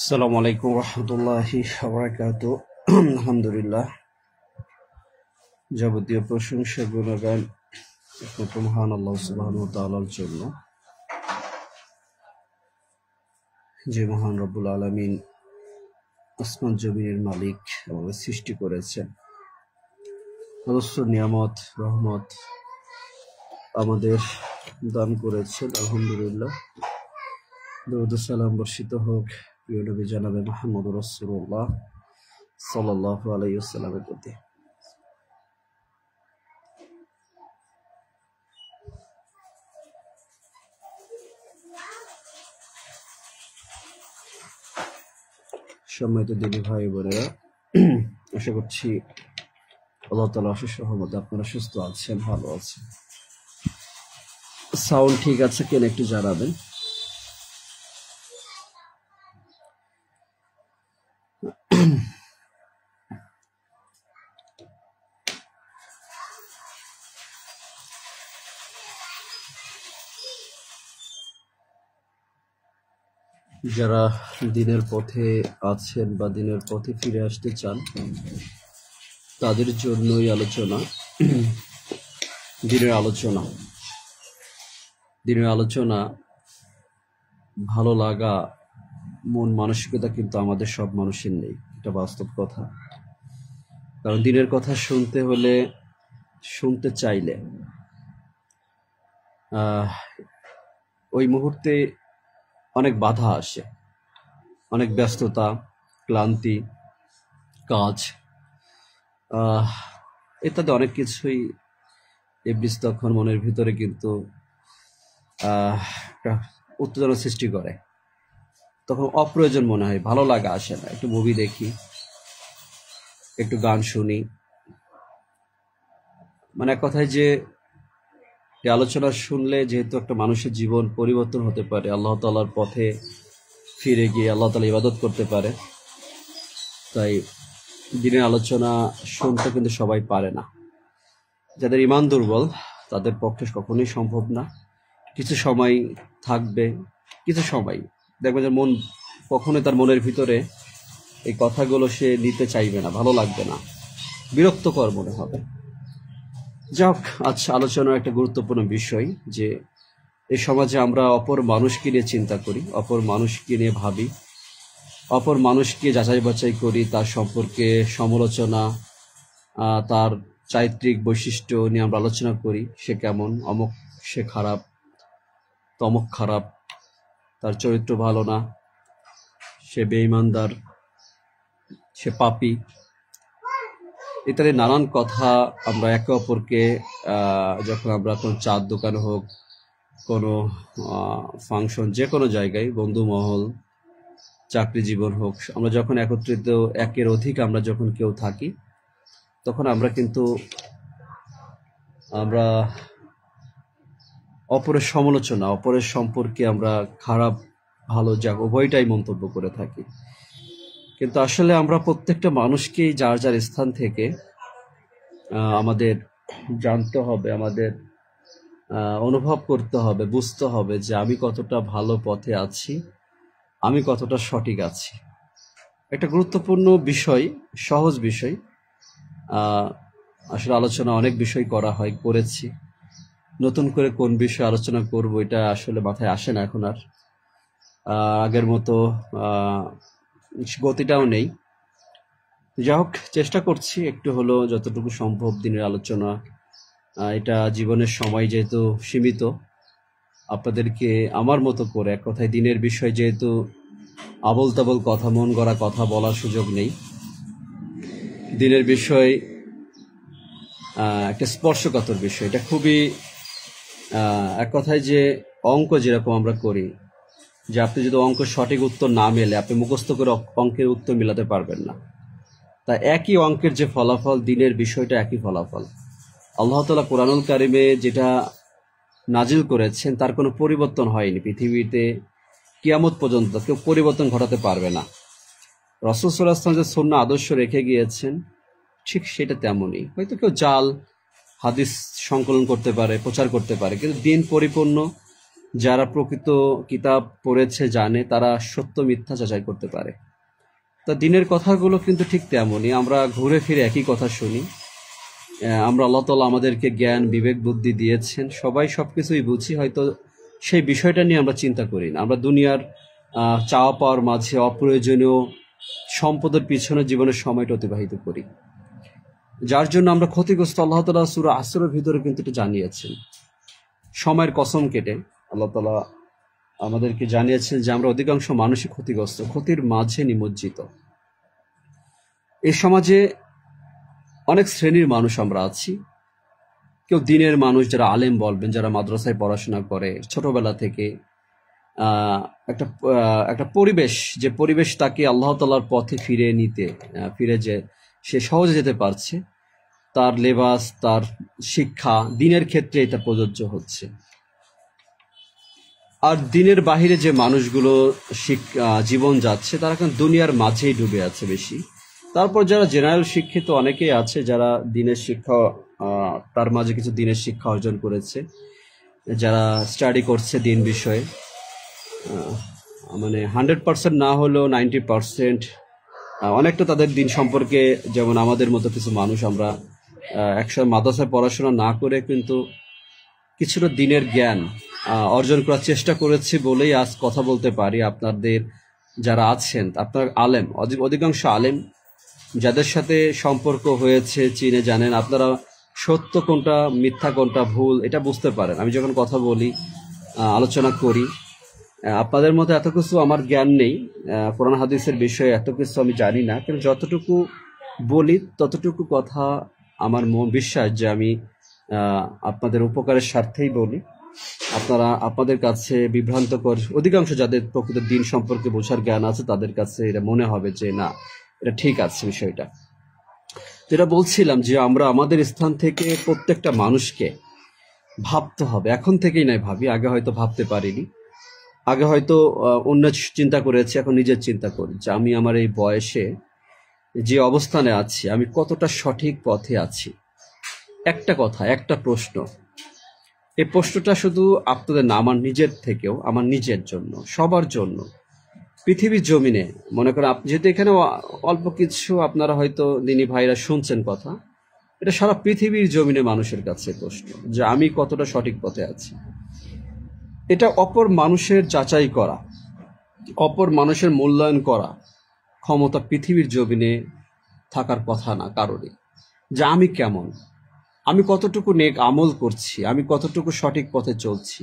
আসসালামু আলাইকুম রহমতুল্লাহি ওয়া বারাকাতুহু। আলহামদুলিল্লাহ, যাবতীয় প্রশংসা গুণগান একমাত্র মহান আল্লাহ সুবহানাহু ওয়া তাআলার জন্য, যে মহান রব্বুল আলামিন আসমান জমিনের মালিক আমাদের সৃষ্টি করেছেন, অজস্র নিয়ামত রহমত আমাদের দান করেছেন। আলহামদুলিল্লাহ, দরুদ ও সালাম বর্ষিত হোক প্রিয় নবী জনাবে মুহাম্মদুর রাসূলুল্লাহ সাল্লাল্লাহু আলাইহি ওয়াসাল্লামের প্রতি। সম্মানিত দিনী ভাই বোনেরা, আশা করছি আল্লাহ তাআলার অশেষ রহমতে আপনারা সুস্থ আছেন, ভালো আছেন। সাউন্ড ঠিক আছে কিনা একটু জানাবেন। যারা দিনের পথে আছেন বা দিনের পথে ফিরে আসতে চান, তাদের জন্যই আলোচনা। দিনের আলোচনা ভালো লাগা, মন মানসিকতা কিন্তু আমাদের সব মানুষের নেই, এটা বাস্তব কথা। কারণ দিনের কথা শুনতে হলে, শুনতে চাইলে ওই মুহূর্তে অনেক বাধা আসে, অনেক ব্যস্ততা, ক্লান্তি, কাজ ইত্যাদি অনেক কিছুই ইবলিস তখন মনের ভিতরে কিন্তু একটা উত্তেজনা সৃষ্টি করে। তখন অপ্রয়োজন মনে হয়, ভালো লাগা আসে না। একটু মুভি দেখি, একটু গান শুনি, মানে এক কথায় যে আলোচনা শুনলে যেহেতু একটা মানুষের জীবন পরিবর্তন হতে পারে, আল্লাহ তাআলার পথে ফিরে গিয়ে আল্লাহ তাআলা ইবাদত করতে পারে, তাই দিনের আলোচনা শুনতে কিন্তু সবাই পারে না। যাদের ঈমান দুর্বল তাদের পক্ষে কখনোই সম্ভব না। কিছু সময় থাকবে, কিছু সময় দেখবে যে মন কখনোই তার মনের ভিতরে এই কথাগুলো সে নিতে চাইবে না, ভালো লাগবে না, বিরক্তকর মনে হবে। যাক, আচ্ছা, আলোচনার একটা গুরুত্বপূর্ণ বিষয় যে এই সমাজে আমরা অপর মানুষকে নিয়ে চিন্তা করি, অপর মানুষকে নিয়ে ভাবি, অপর মানুষকে যাচাই বাছাই করি, তার সম্পর্কে সমালোচনা, তার চারিত্রিক বৈশিষ্ট্য নিয়ে আমরা আলোচনা করি। সে কেমন, অমুক সে খারাপ, তমক খারাপ, তার চরিত্র ভালো না, সে বেঈমানদার, সে পাপী, ইত্যাদি নানান কথা আমরা একে অপরকে যখন আমরা কোনো চার দোকান হোক, কোনো ফাংশন, যে কোনো জায়গায়, বন্ধু মহল, চাকরি জীবন হোক, আমরা যখন একত্রিত একের অধিক আমরা যখন কেউ থাকি, তখন আমরা কিন্তু আমরা অপরের সমালোচনা, অপরের সম্পর্কে আমরা খারাপ ভালো যা উভয়টাই মন্তব্য করে থাকি। কিন্তু আসলে আমরা প্রত্যেকটা মানুষকেই যার যার স্থান থেকে আমাদের জানতে হবে, আমাদের অনুভব করতে হবে, বুঝতে হবে যে আমি কতটা ভালো পথে আছি, আমি কতটা সঠিক আছি। একটা গুরুত্বপূর্ণ বিষয়, সহজ বিষয়। আসলে আলোচনা অনেক বিষয় করা হয়, করেছি। নতুন করে কোন বিষয়ে আলোচনা করব এটা আসলে মাথায় আসে না এখন আর। আগের মতো গতিটাও নেই। যাই হোক, চেষ্টা করছি একটু হলো যতটুকু সম্ভব দিনের আলোচনা। এটা জীবনের সময় যেহেতু সীমিত, আপনাদেরকে আমার মতো করে, এক কথায় দিনের বিষয় যেহেতু আবল তাবল কথা, মন গড়া কথা বলার সুযোগ নেই। দিনের বিষয় একটা স্পর্শকাতর বিষয়। এটা খুবই এক কথায় যে অঙ্ক যেরকম আমরা করি, যে আপনি যদি অঙ্ক সঠিক উত্তর না মেলে আপনি মুখস্থ করে অঙ্কের উত্তর মিলাতে পারবেন না। তা একই অঙ্কের যে ফলাফল, দিনের বিষয়টা একই ফলাফল। আল্লাহ তাআলা কোরআনুল কারিমে যেটা নাজিল করেছেন তার কোনো পরিবর্তন হয়নি। পৃথিবীতে কিয়ামত পর্যন্ত কেউ পরিবর্তন ঘটাতে পারবে না। রাসূল সাল্লাল্লাহু আলাইহি ওয়াসাল্লাম যে সুন্নাহ আদর্শ রেখে গিয়েছেন ঠিক সেটা তেমনই। হয়তো কেউ জাল হাদিস সংকলন করতে পারে, প্রচার করতে পারে, কিন্তু দিন পরিপূর্ণ যারা প্রকৃত কিতাব পড়েছে জানে তারা সত্য মিথ্যা যাচাই করতে পারে। তা দিনের কথাগুলো কিন্তু ঠিক তেমনই। আমরা ঘুরে ফিরে একই কথা শুনি। আমরা আল্লাহ তাআলা আমাদেরকে জ্ঞান বিবেক বুদ্ধি দিয়েছেন, সবাই সবকিছুই বুঝি, হয়তো সেই বিষয়টা নিয়ে আমরা চিন্তা করি না। আমরা দুনিয়ার চাওয়া পাওয়ার মাঝে অপ্রয়োজনীয় সম্পদের পিছনে জীবনের সময়টা অতিবাহিত করি, যার জন্য আমরা ক্ষতিগ্রস্ত। আল্লাহ তাআলা সূরা আসরের ভিতরে কিন্তু এটা জানিয়েছেন। সময়ের কসম কেটে আল্লাহ তাআলা আমাদেরকে জানিয়েছেন যে আমরা অধিকাংশ মানুষই ক্ষতিগ্রস্ত, ক্ষতির মাঝে নিমজ্জিত। এই সমাজে অনেক শ্রেণীর মানুষ আমরা আছি। কেউ দিনের মানুষ, যারা আলেম বলবেন, যারা মাদ্রাসায় পড়াশোনা করে ছোটবেলা থেকে, একটা পরিবেশ, যে পরিবেশ তাকে আল্লাহ তাআলার পথে ফিরে যে সে সহজে যেতে পারছে, তার লেবাস, তার শিক্ষা দিনের ক্ষেত্রে এটা প্রযোজ্য হচ্ছে। আর দিনের বাহিরে যে মানুষগুলো জীবন যাচ্ছে তারা এখন দুনিয়ার মাঝেই ডুবে আছে বেশি। তারপর যারা জেনারেল শিক্ষিত অনেকেই আছে যারা দিনের শিক্ষা, তার মাঝে কিছু দিনের শিক্ষা অর্জন করেছে, যারা স্টাডি করছে দিন বিষয়ে, মানে 100% না হলেও 90% অনেকটা তাদের দিন সম্পর্কে, যেমন আমাদের মতো কিছু মানুষ আমরা একসময় মাদ্রাসায় পড়াশোনা না করে কিন্তু কিছুটা দিনের জ্ঞান অর্জন করার চেষ্টা করেছি বলেই আজ কথা বলতে পারি। আপনাদের যারা আছেন, আপনার আলেম, অধিকাংশ আলেম যাদের সাথে সম্পর্ক হয়েছে, চিনে জানেন, আপনারা সত্য কোনটা মিথ্যা কোনটা ভুল এটা বুঝতে পারেন। আমি যখন কথা বলি, আলোচনা করি, আপনাদের মতো এত কিছু আমার জ্ঞান নেই, কোরআন হাদিসের বিষয়ে এত কিছু আমি জানি না, কিন্তু যতটুকু বলি ততটুকু কথা আমার বিশ্বাস যে আমি আপনাদের উপকারের স্বার্থেই বলি। আপনাদের কাছে বিভ্রান্তকর, অধিকাংশ যাদের প্রকৃত দিন সম্পর্কে বোঝার জ্ঞান আছে তাদের কাছে এটা মনে হবে যে না, এটা ঠিক আছে বিষয়টা। যেটা বলছিলাম যে আমরা আমাদের স্থান থেকে প্রত্যেকটা মানুষকে ভাবতে হবে। এখন থেকেই নয় ভাবি, আগে হয়তো ভাবতে পারিনি, আগে হয়তো অন্য চিন্তা করেছি, এখন নিজের চিন্তা করি যে আমি আমার এই বয়সে যে অবস্থানে আছি আমি কতটা সঠিক পথে আছি। একটা কথা, একটা প্রশ্ন, এই প্রশ্নটা শুধু আপনাদের না, আমার নিজের থেকেও, আমার নিজের জন্য, সবার জন্য। পৃথিবীর জমিনে মনে করেন আপনি যেহেতু এখানে অল্প কিছু আপনারা হয়তো দিনী ভাইরা শুনছেন কথা, এটা সারা পৃথিবীর জমিনে মানুষের কাছে প্রশ্ন যে আমি কতটা সঠিক পথে আছি। এটা অপর মানুষের যাচাই করা, অপর মানুষের মূল্যায়ন করা ক্ষমতা পৃথিবীর জমিনে থাকার কথা না কারণে। যে আমি কেমন, আমি কতটুকু নেক আমল করছি, আমি কতটুকু সঠিক পথে চলছি,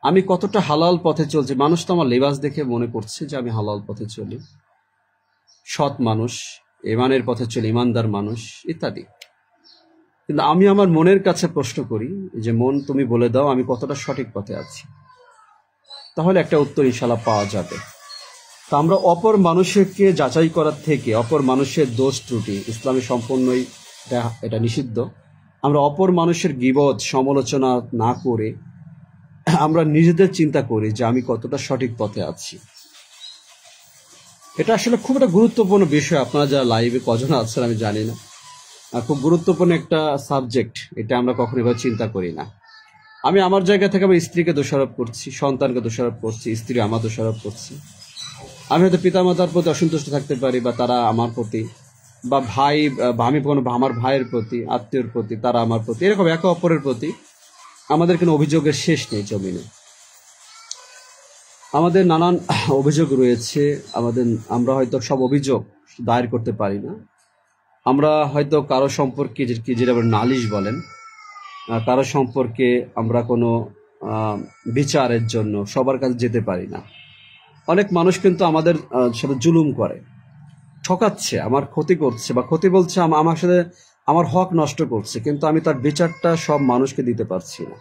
আমি কতটা হালাল পথে চলছি। মানুষ তো আমার লেবাস দেখে মনে করছে যে আমি হালাল পথে চলি, সৎ মানুষ, ইমানের পথে চলি, ইমানদার মানুষ ইত্যাদি। কিন্তু আমি আমার মনের কাছে প্রশ্ন করি যে মন, তুমি বলে দাও আমি কতটা সঠিক পথে আছি, তাহলে একটা উত্তর ইনশাআল্লাহ পাওয়া যাবে। তা আমরা অপর মানুষকে যাচাই করার থেকে, অপর মানুষের দোষ ত্রুটি, ইসলামে সম্পূর্ণই এটা নিষিদ্ধ, আমরা অপর মানুষের গীবত সমালোচনা না করে আমরা নিজেদের চিন্তা করি যে আমি কতটা সঠিক পথে আছি। এটা আসলে খুব একটা গুরুত্বপূর্ণ বিষয়। আপনারা যারা লাইভে কজন আছেন আমি জানি না, খুব গুরুত্বপূর্ণ একটা সাবজেক্ট। এটা আমরা কখনো এভাবে চিন্তা করি না। আমি আমার জায়গা থেকে আমার স্ত্রীকে দোষারোপ করছি, সন্তানকে দোষারোপ করছি, স্ত্রী আমার দোষারোপ করছি। আমি হয়তো পিতামাতার প্রতি অসন্তুষ্ট থাকতে পারি, বা তারা আমার প্রতি, বা ভাই বা আমি কোনো আমার ভাইয়ের প্রতি, আত্মীয়র প্রতি, তারা আমার প্রতি, এরকম একে অপরের প্রতি আমাদের কোনো অভিযোগের শেষ নেই জমিনে। আমাদের নানান অভিযোগ রয়েছে। আমরা হয়তো সব অভিযোগ দায়ের করতে পারি না। আমরা হয়তো কারো সম্পর্কে, যেটা নালিশ বলেন, কারো সম্পর্কে আমরা কোনো বিচারের জন্য সবার কাছে যেতে পারি না। অনেক মানুষ কিন্তু আমাদের সাথে জুলুম করে, ঠকাচ্ছে, আমার ক্ষতি করছে, বা ক্ষতি বলছে আমার সাথে আমার হক নষ্ট করছে, কিন্তু আমি তার বিচারটা সব মানুষকে দিতে পারছি না।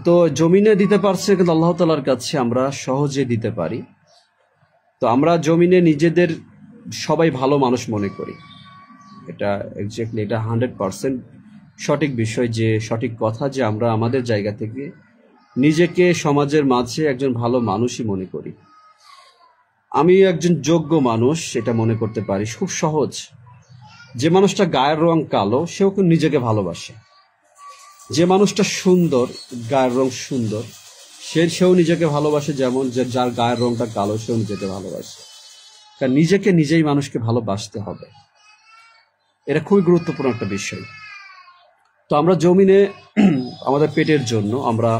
তো জমিনে দিতে পারছে, কিন্তু আল্লাহ তাআলার কাছে আমরা সহজে দিতে পারি। তো আমরা জমিনে নিজেদের সবাই ভালো মানুষ মনে করি, এটা এক্স্যাক্টলি, এটা 100% সঠিক বিষয়, যে সঠিক কথা, যে আমরা আমাদের জায়গা থেকে নিজেকে সমাজের মাঝে একজন ভালো মানুষই মনে করি। আমি একজন যোগ্য মানুষ এটা মনে করতে পারি, খুব সহজ। যে মানুষটা গায়ের রং কালো, সেও কিন্তু নিজেকে ভালোবাসে। যে মানুষটা সুন্দর, গায়ের রং সুন্দর, সেও নিজেকে ভালোবাসে, যেমন যে যার গায়ের রংটা কালো সেও নিজেকে ভালোবাসে। কারণ নিজেকে নিজেই মানুষকে ভালোবাসতে হবে, এটা খুবই গুরুত্বপূর্ণ একটা বিষয়। তো আমরা জমিনে আমাদের পেটের জন্য আমরা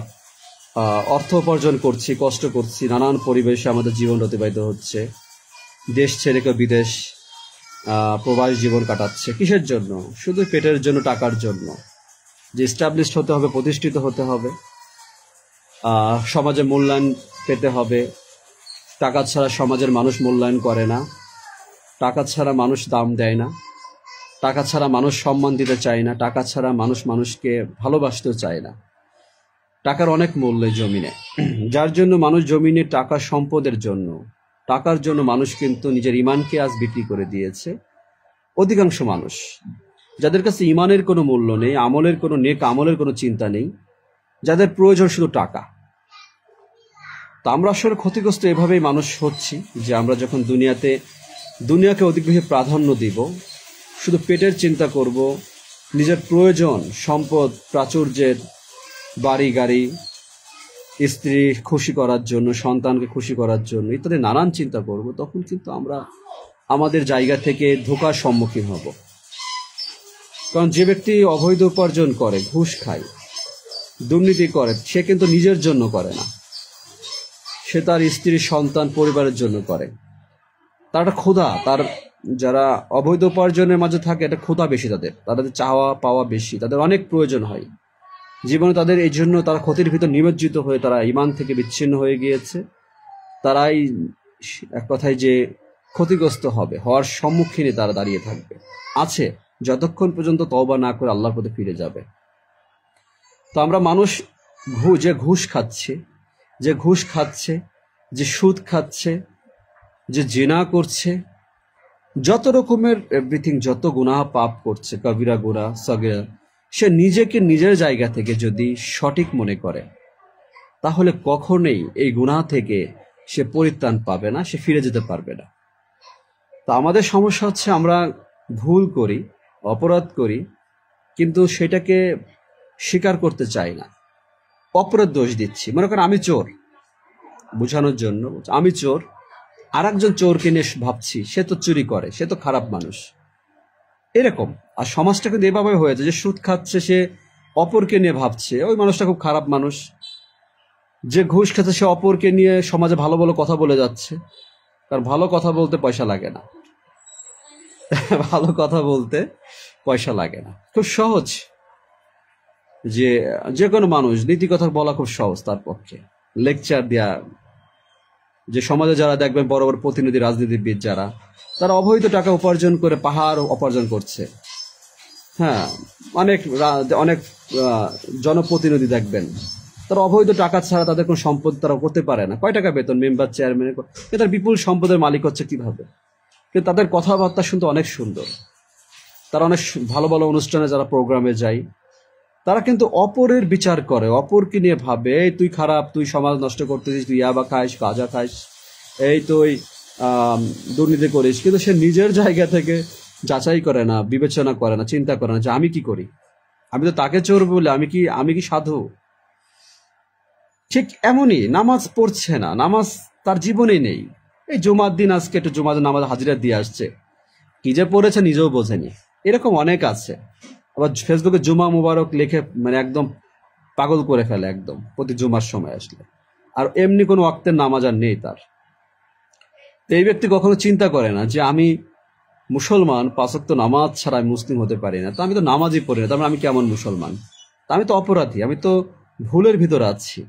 অর্থ উপার্জন করছি, কষ্ট করছি, নানান পরিবেশে আমাদের জীবন অতিবাহিত হচ্ছে, দেশ ছেড়ে কেউ বিদেশ প্রবাস জীবন কাটাচ্ছে। কিসের জন্য? শুধু পেটের জন্য, টাকার জন্য। যে এস্টাবলিশড হতে হবে, প্রতিষ্ঠিত হতে হবে, সমাজে মূল্যায়ন পেতে হবে। টাকা ছাড়া সমাজের মানুষ মূল্যায়ন করে না, টাকা ছাড়া মানুষ দাম দেয় না, টাকা ছাড়া মানুষ সম্মান দিতে চায় না, টাকা ছাড়া মানুষ মানুষকে ভালোবাসতেও চায় না। টাকার অনেক মূল্য জমিনে, যার জন্য মানুষ জমিনে টাকা সম্পদের জন্য, টাকার জন্য মানুষ কিন্তু নিজের ইমানকে আজ বিক্রি করে দিয়েছে। অধিকাংশ মানুষ যাদের কাছে ইমানের কোনো মূল্য নেই, আমলের কোনো নেক আমলের কোনো চিন্তা নেই, যাদের প্রয়োজন শুধু টাকা। তা আমরা আসলে ক্ষতিগ্রস্ত এভাবেই মানুষ হচ্ছি, যে আমরা যখন দুনিয়াকে অধিক বেশি প্রাধান্য দিব, শুধু পেটের চিন্তা করব, নিজের প্রয়োজন, সম্পদ, প্রাচুর্যের, বাড়ি গাড়ি, স্ত্রী খুশি করার জন্য, সন্তানকে খুশি করার জন্য ইত্যাদি নানান চিন্তা করব, তখন কিন্তু আমরা আমাদের জায়গা থেকে ধোঁকার সম্মুখীন হব। কারণ যে ব্যক্তি অবৈধ উপার্জন করে, ঘুষ খায়, দুর্নীতি করে, সে কিন্তু নিজের জন্য করে না, সে তার স্ত্রী, সন্তান, পরিবারের জন্য করে। তার একটা ক্ষুধা, তার যারা অবৈধ উপার্জনের মাঝে থাকে, এটা ক্ষুধা বেশি, তাদের চাওয়া পাওয়া বেশি, তাদের অনেক প্রয়োজন হয় জীবনে। তাদের এই জন্য তারা ক্ষতির ভিতর নিমজ্জিত হয়ে তারা ইমান থেকে বিচ্ছিন্ন হয়ে গিয়েছে। তারাই এক কথায় যে ক্ষতিগ্রস্ত হওয়ার সম্মুখীনে তারা দাঁড়িয়ে থাকবে, আছে, যতক্ষণ পর্যন্ত তওবা না করে আল্লাহর পথে ফিরে যাবে। তো আমরা মানুষ যে ঘুষ খাচ্ছে, যে সুদ খাচ্ছে, যে জিনা করছে, যত রকমের এভরিথিং, যত গুনাহ পাপ করছে, কবিরা গুনাহ, সগীরা, সে নিজেকে নিজের জায়গা থেকে যদি সঠিক মনে করে, তাহলে কখনোই এই গুনাহ থেকে সে পরিত্রাণ পাবে না, সে ফিরে যেতে পারবে না। তো আমাদের সমস্যা হচ্ছে আমরা ভুল করি, অপরাধ করি, কিন্তু সেটাকে স্বীকার করতে চাই না, অপরাধ দোষ দিচ্ছি। মনে করেন আমি চোর, বোঝানোর জন্য আমি চোর, আর একজন চোরকে নিয়ে ভাবছি সে তো চুরি করে, সে তো খারাপ মানুষ, এরকম। আর সমাজটা কিন্তু এভাবে হয়েছে, যে সুদ খাচ্ছে সে অপরকে নিয়ে ভাবছে ওই মানুষটা খুব খারাপ মানুষ, যে ঘুষ খাচ্ছে সে অপরকে নিয়ে সমাজে ভালো ভালো কথা বলে যাচ্ছে। কারণ ভালো কথা বলতে পয়সা লাগে না, ভালো কথা বলতে পয়সা লাগে না, খুব সহজ। যে কোনো মানুষ নীতি কথা বলা খুব সহজ তার পক্ষে, লেকচার দেয়া। যে সমাজে যারা দেখবেন বড় বড় প্রতিনিধি, রাজনীতিবিদ যারা, তারা অবৈধ টাকা উপার্জন করে পাহাড় উপার্জন করছে। হ্যাঁ, অনেক জনপ্রতিনিধি দেখবেন, তারা অবৈধ টাকা ছাড়া তাদের কোনো সম্পদ তারা করতে পারে না। কয় টাকা বেতন মেম্বার, চেয়ারম্যান, তার বিপুল সম্পদের মালিক হচ্ছে কিভাবে? কিন্তু তাদের কথাবার্তা শুনতে অনেক সুন্দর। তারা অনেক ভালো ভালো অনুষ্ঠানে যারা প্রোগ্রামে যায়, তারা কিন্তু অপরের বিচার করে, অপরকে নিয়ে ভাবে এই তুই খারাপ, তুই সমাজ নষ্ট করতেছিস, তুই ইয়াবা খাইস, গাঁজা খাইস, এই তুই দুর্নীতি করিস। কিন্তু সে নিজের জায়গা থেকে যাচাই করে না, বিবেচনা করে না, চিন্তা করে না যে আমি কি করি, আমি তো তাকে চোর বলে আমি কি সাধু? ঠিক এমনই নামাজ পড়ছে না, নামাজ তার জীবনেই নেই। এই জুমার দিন আজকে একটু জুমার নামাজ হাজিরা দিয়ে আসছে, কি যে পড়েছে নিজেও বোঝেনি, এরকম অনেক আছে। আবার ফেসবুকে জুমা মুবারক লিখে মানে একদম পাগল করে ফেলে একদম প্রতি জুমার সময় আসলে, আর এমনি কোনো ওয়াক্তের নামাজ আর নেই তার। তো এই ব্যক্তি কখনো চিন্তা করে না যে আমি মুসলমান, 5 ওয়াক্ত নামাজ ছাড়া আমি মুসলিম হতে পারি না, তো আমি তো নামাজই পড়ি না, তারপরে আমি কেমন মুসলমান? তা আমি তো অপরাধী, আমি তো ভুলের ভিতরে আছি।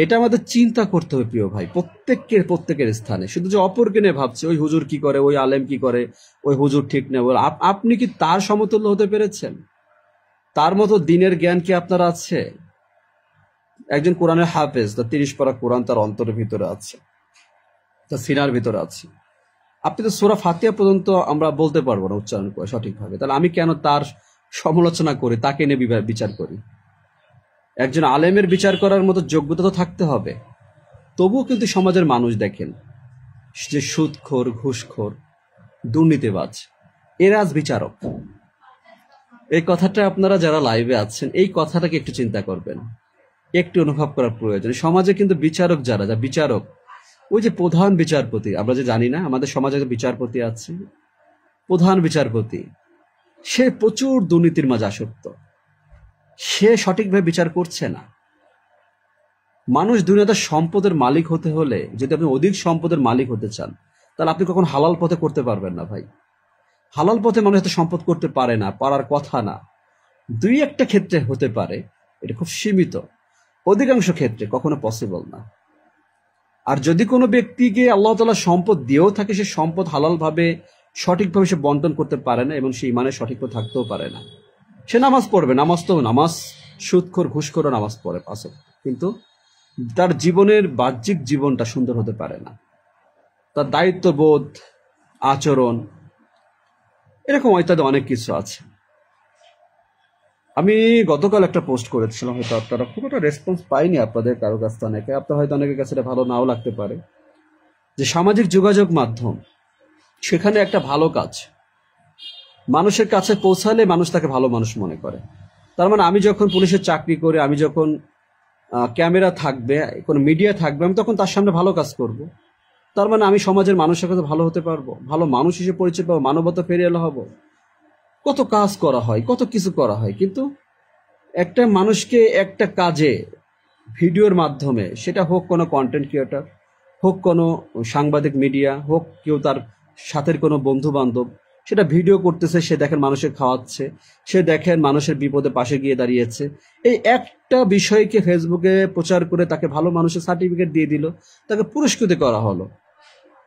এটা আমাদের চিন্তা করতে হবে প্রিয় ভাই, প্রত্যেকের স্থানে। শুধু যে অপরকে নিয়ে ভাবছে ওই হুজুর কি করে, ওই আলেম কি করে, ওই হুজুর ঠিক নেই, আপনি কি তার সমতুল্য হতে পেরেছেন? তার মতো দিনের জ্ঞান কি আপনার আছে? একজন কোরআনের হাফেজ, তার 30 পারা কোরআন তার অন্তরের ভিতরে আছে, তার সিনার ভিতরে আছে। আপনি তো সূরা ফাতিহা পর্যন্ত আমরা বলতে পারবো না উচ্চারণ করে সঠিকভাবে, তাহলে আমি কেন তার সমালোচনা করি, তাকে নিয়ে বিচার করি? একজন আলেমের বিচার করার মতো যোগ্যতা তো থাকতে হবে। তবুও কিন্তু সমাজের মানুষ দেখেন যে সুদখোর, ঘুষখোর, দুর্নীতিবাজ, এরা আজ বিচারক। এই কথাটা আপনারা যারা লাইভে আছেন, এই কথাটাকে একটু চিন্তা করবেন, একটু অনুভব করার প্রয়োজন। সমাজে কিন্তু বিচারক যারা বিচারক, ওই যে প্রধান বিচারপতি, আমরা যে জানি না আমাদের সমাজে বিচারপতি আছে, প্রধান বিচারপতি, সে প্রচুর দুর্নীতির মাঝে আসক্ত, সে সঠিকভাবে বিচার করছে না। মানুষ দুনিয়াতে সম্পদের মালিক হতে হলে, যদি আপনি অধিক সম্পদের মালিক হতে চান, তাহলে আপনি কখন হালাল পথে করতে পারবেন না ভাই। হালাল পথে মানুষ এত সম্পদ করতে পারে না, পারার কথা না। 2-1টা ক্ষেত্রে হতে পারে, এটা খুব সীমিত, অধিকাংশ ক্ষেত্রে কখনো পসিবল না। আর যদি কোনো ব্যক্তিকে আল্লাহ তাআলা সম্পদ দিয়েও থাকে, সে সম্পদ হালালভাবে সঠিকভাবে সে বন্টন করতে পারে না, এবং সে ইমানে সঠিকভাবে থাকতেও পারে না। সে নামাজ পড়বে, নামাজ সুদখোর, ঘুষখোর নামাজ পড়ে পাশে, কিন্তু তার জীবনের বাহ্যিক জীবনটা সুন্দর হতে পারে না। তার দায়িত্ববোধ, আচরণ, এরকম ইত্যাদি অনেক কিছু আছে। আমি গতকাল একটা পোস্ট করেছিলাম, হয়তো আপনারা খুব একটা রেসপন্স পাইনি আপনাদের কারো কাছ থেকে, আপনার হয়তো অনেকের কাছে এটা ভালো নাও লাগতে পারে, যে সামাজিক যোগাযোগ মাধ্যম, সেখানে একটা ভালো কাজ মানুষের কাছে পৌঁছালে মানুষ তাকে ভালো মানুষ মনে করে। তার মানে আমি যখন পুলিশের চাকরি করি, আমি যখন ক্যামেরা থাকবে, কোনো মিডিয়া থাকবে, আমি তখন তার সামনে ভালো কাজ করব। তার মানে আমি সমাজের মানুষের কাছে ভালো হতে পারবো, ভালো মানুষ হিসেবে পরিচয় পাবো, মানবতা ফেরিয়ে এলো হবো। কত কাজ করা হয়, কত কিছু করা হয়, কিন্তু একটা মানুষকে একটা কাজে ভিডিওর মাধ্যমে, সেটা হোক কোনো কন্টেন্ট ক্রিয়েটর, হোক কোনো সাংবাদিক মিডিয়া, হোক কেউ তার সাথের কোনো বন্ধু বান্ধব, সেটা ভিডিও করতেছে, সে দেখেন মানুষের খাওয়াচ্ছে, সে দেখেন মানুষের বিপদে পাশে গিয়ে দাঁড়িয়েছে, এই একটা বিষয়কে ফেসবুকে প্রচার করে তাকে ভালো মানুষের সার্টিফিকেট দিয়ে দিল, তাকে পুরস্কৃত করা হলো।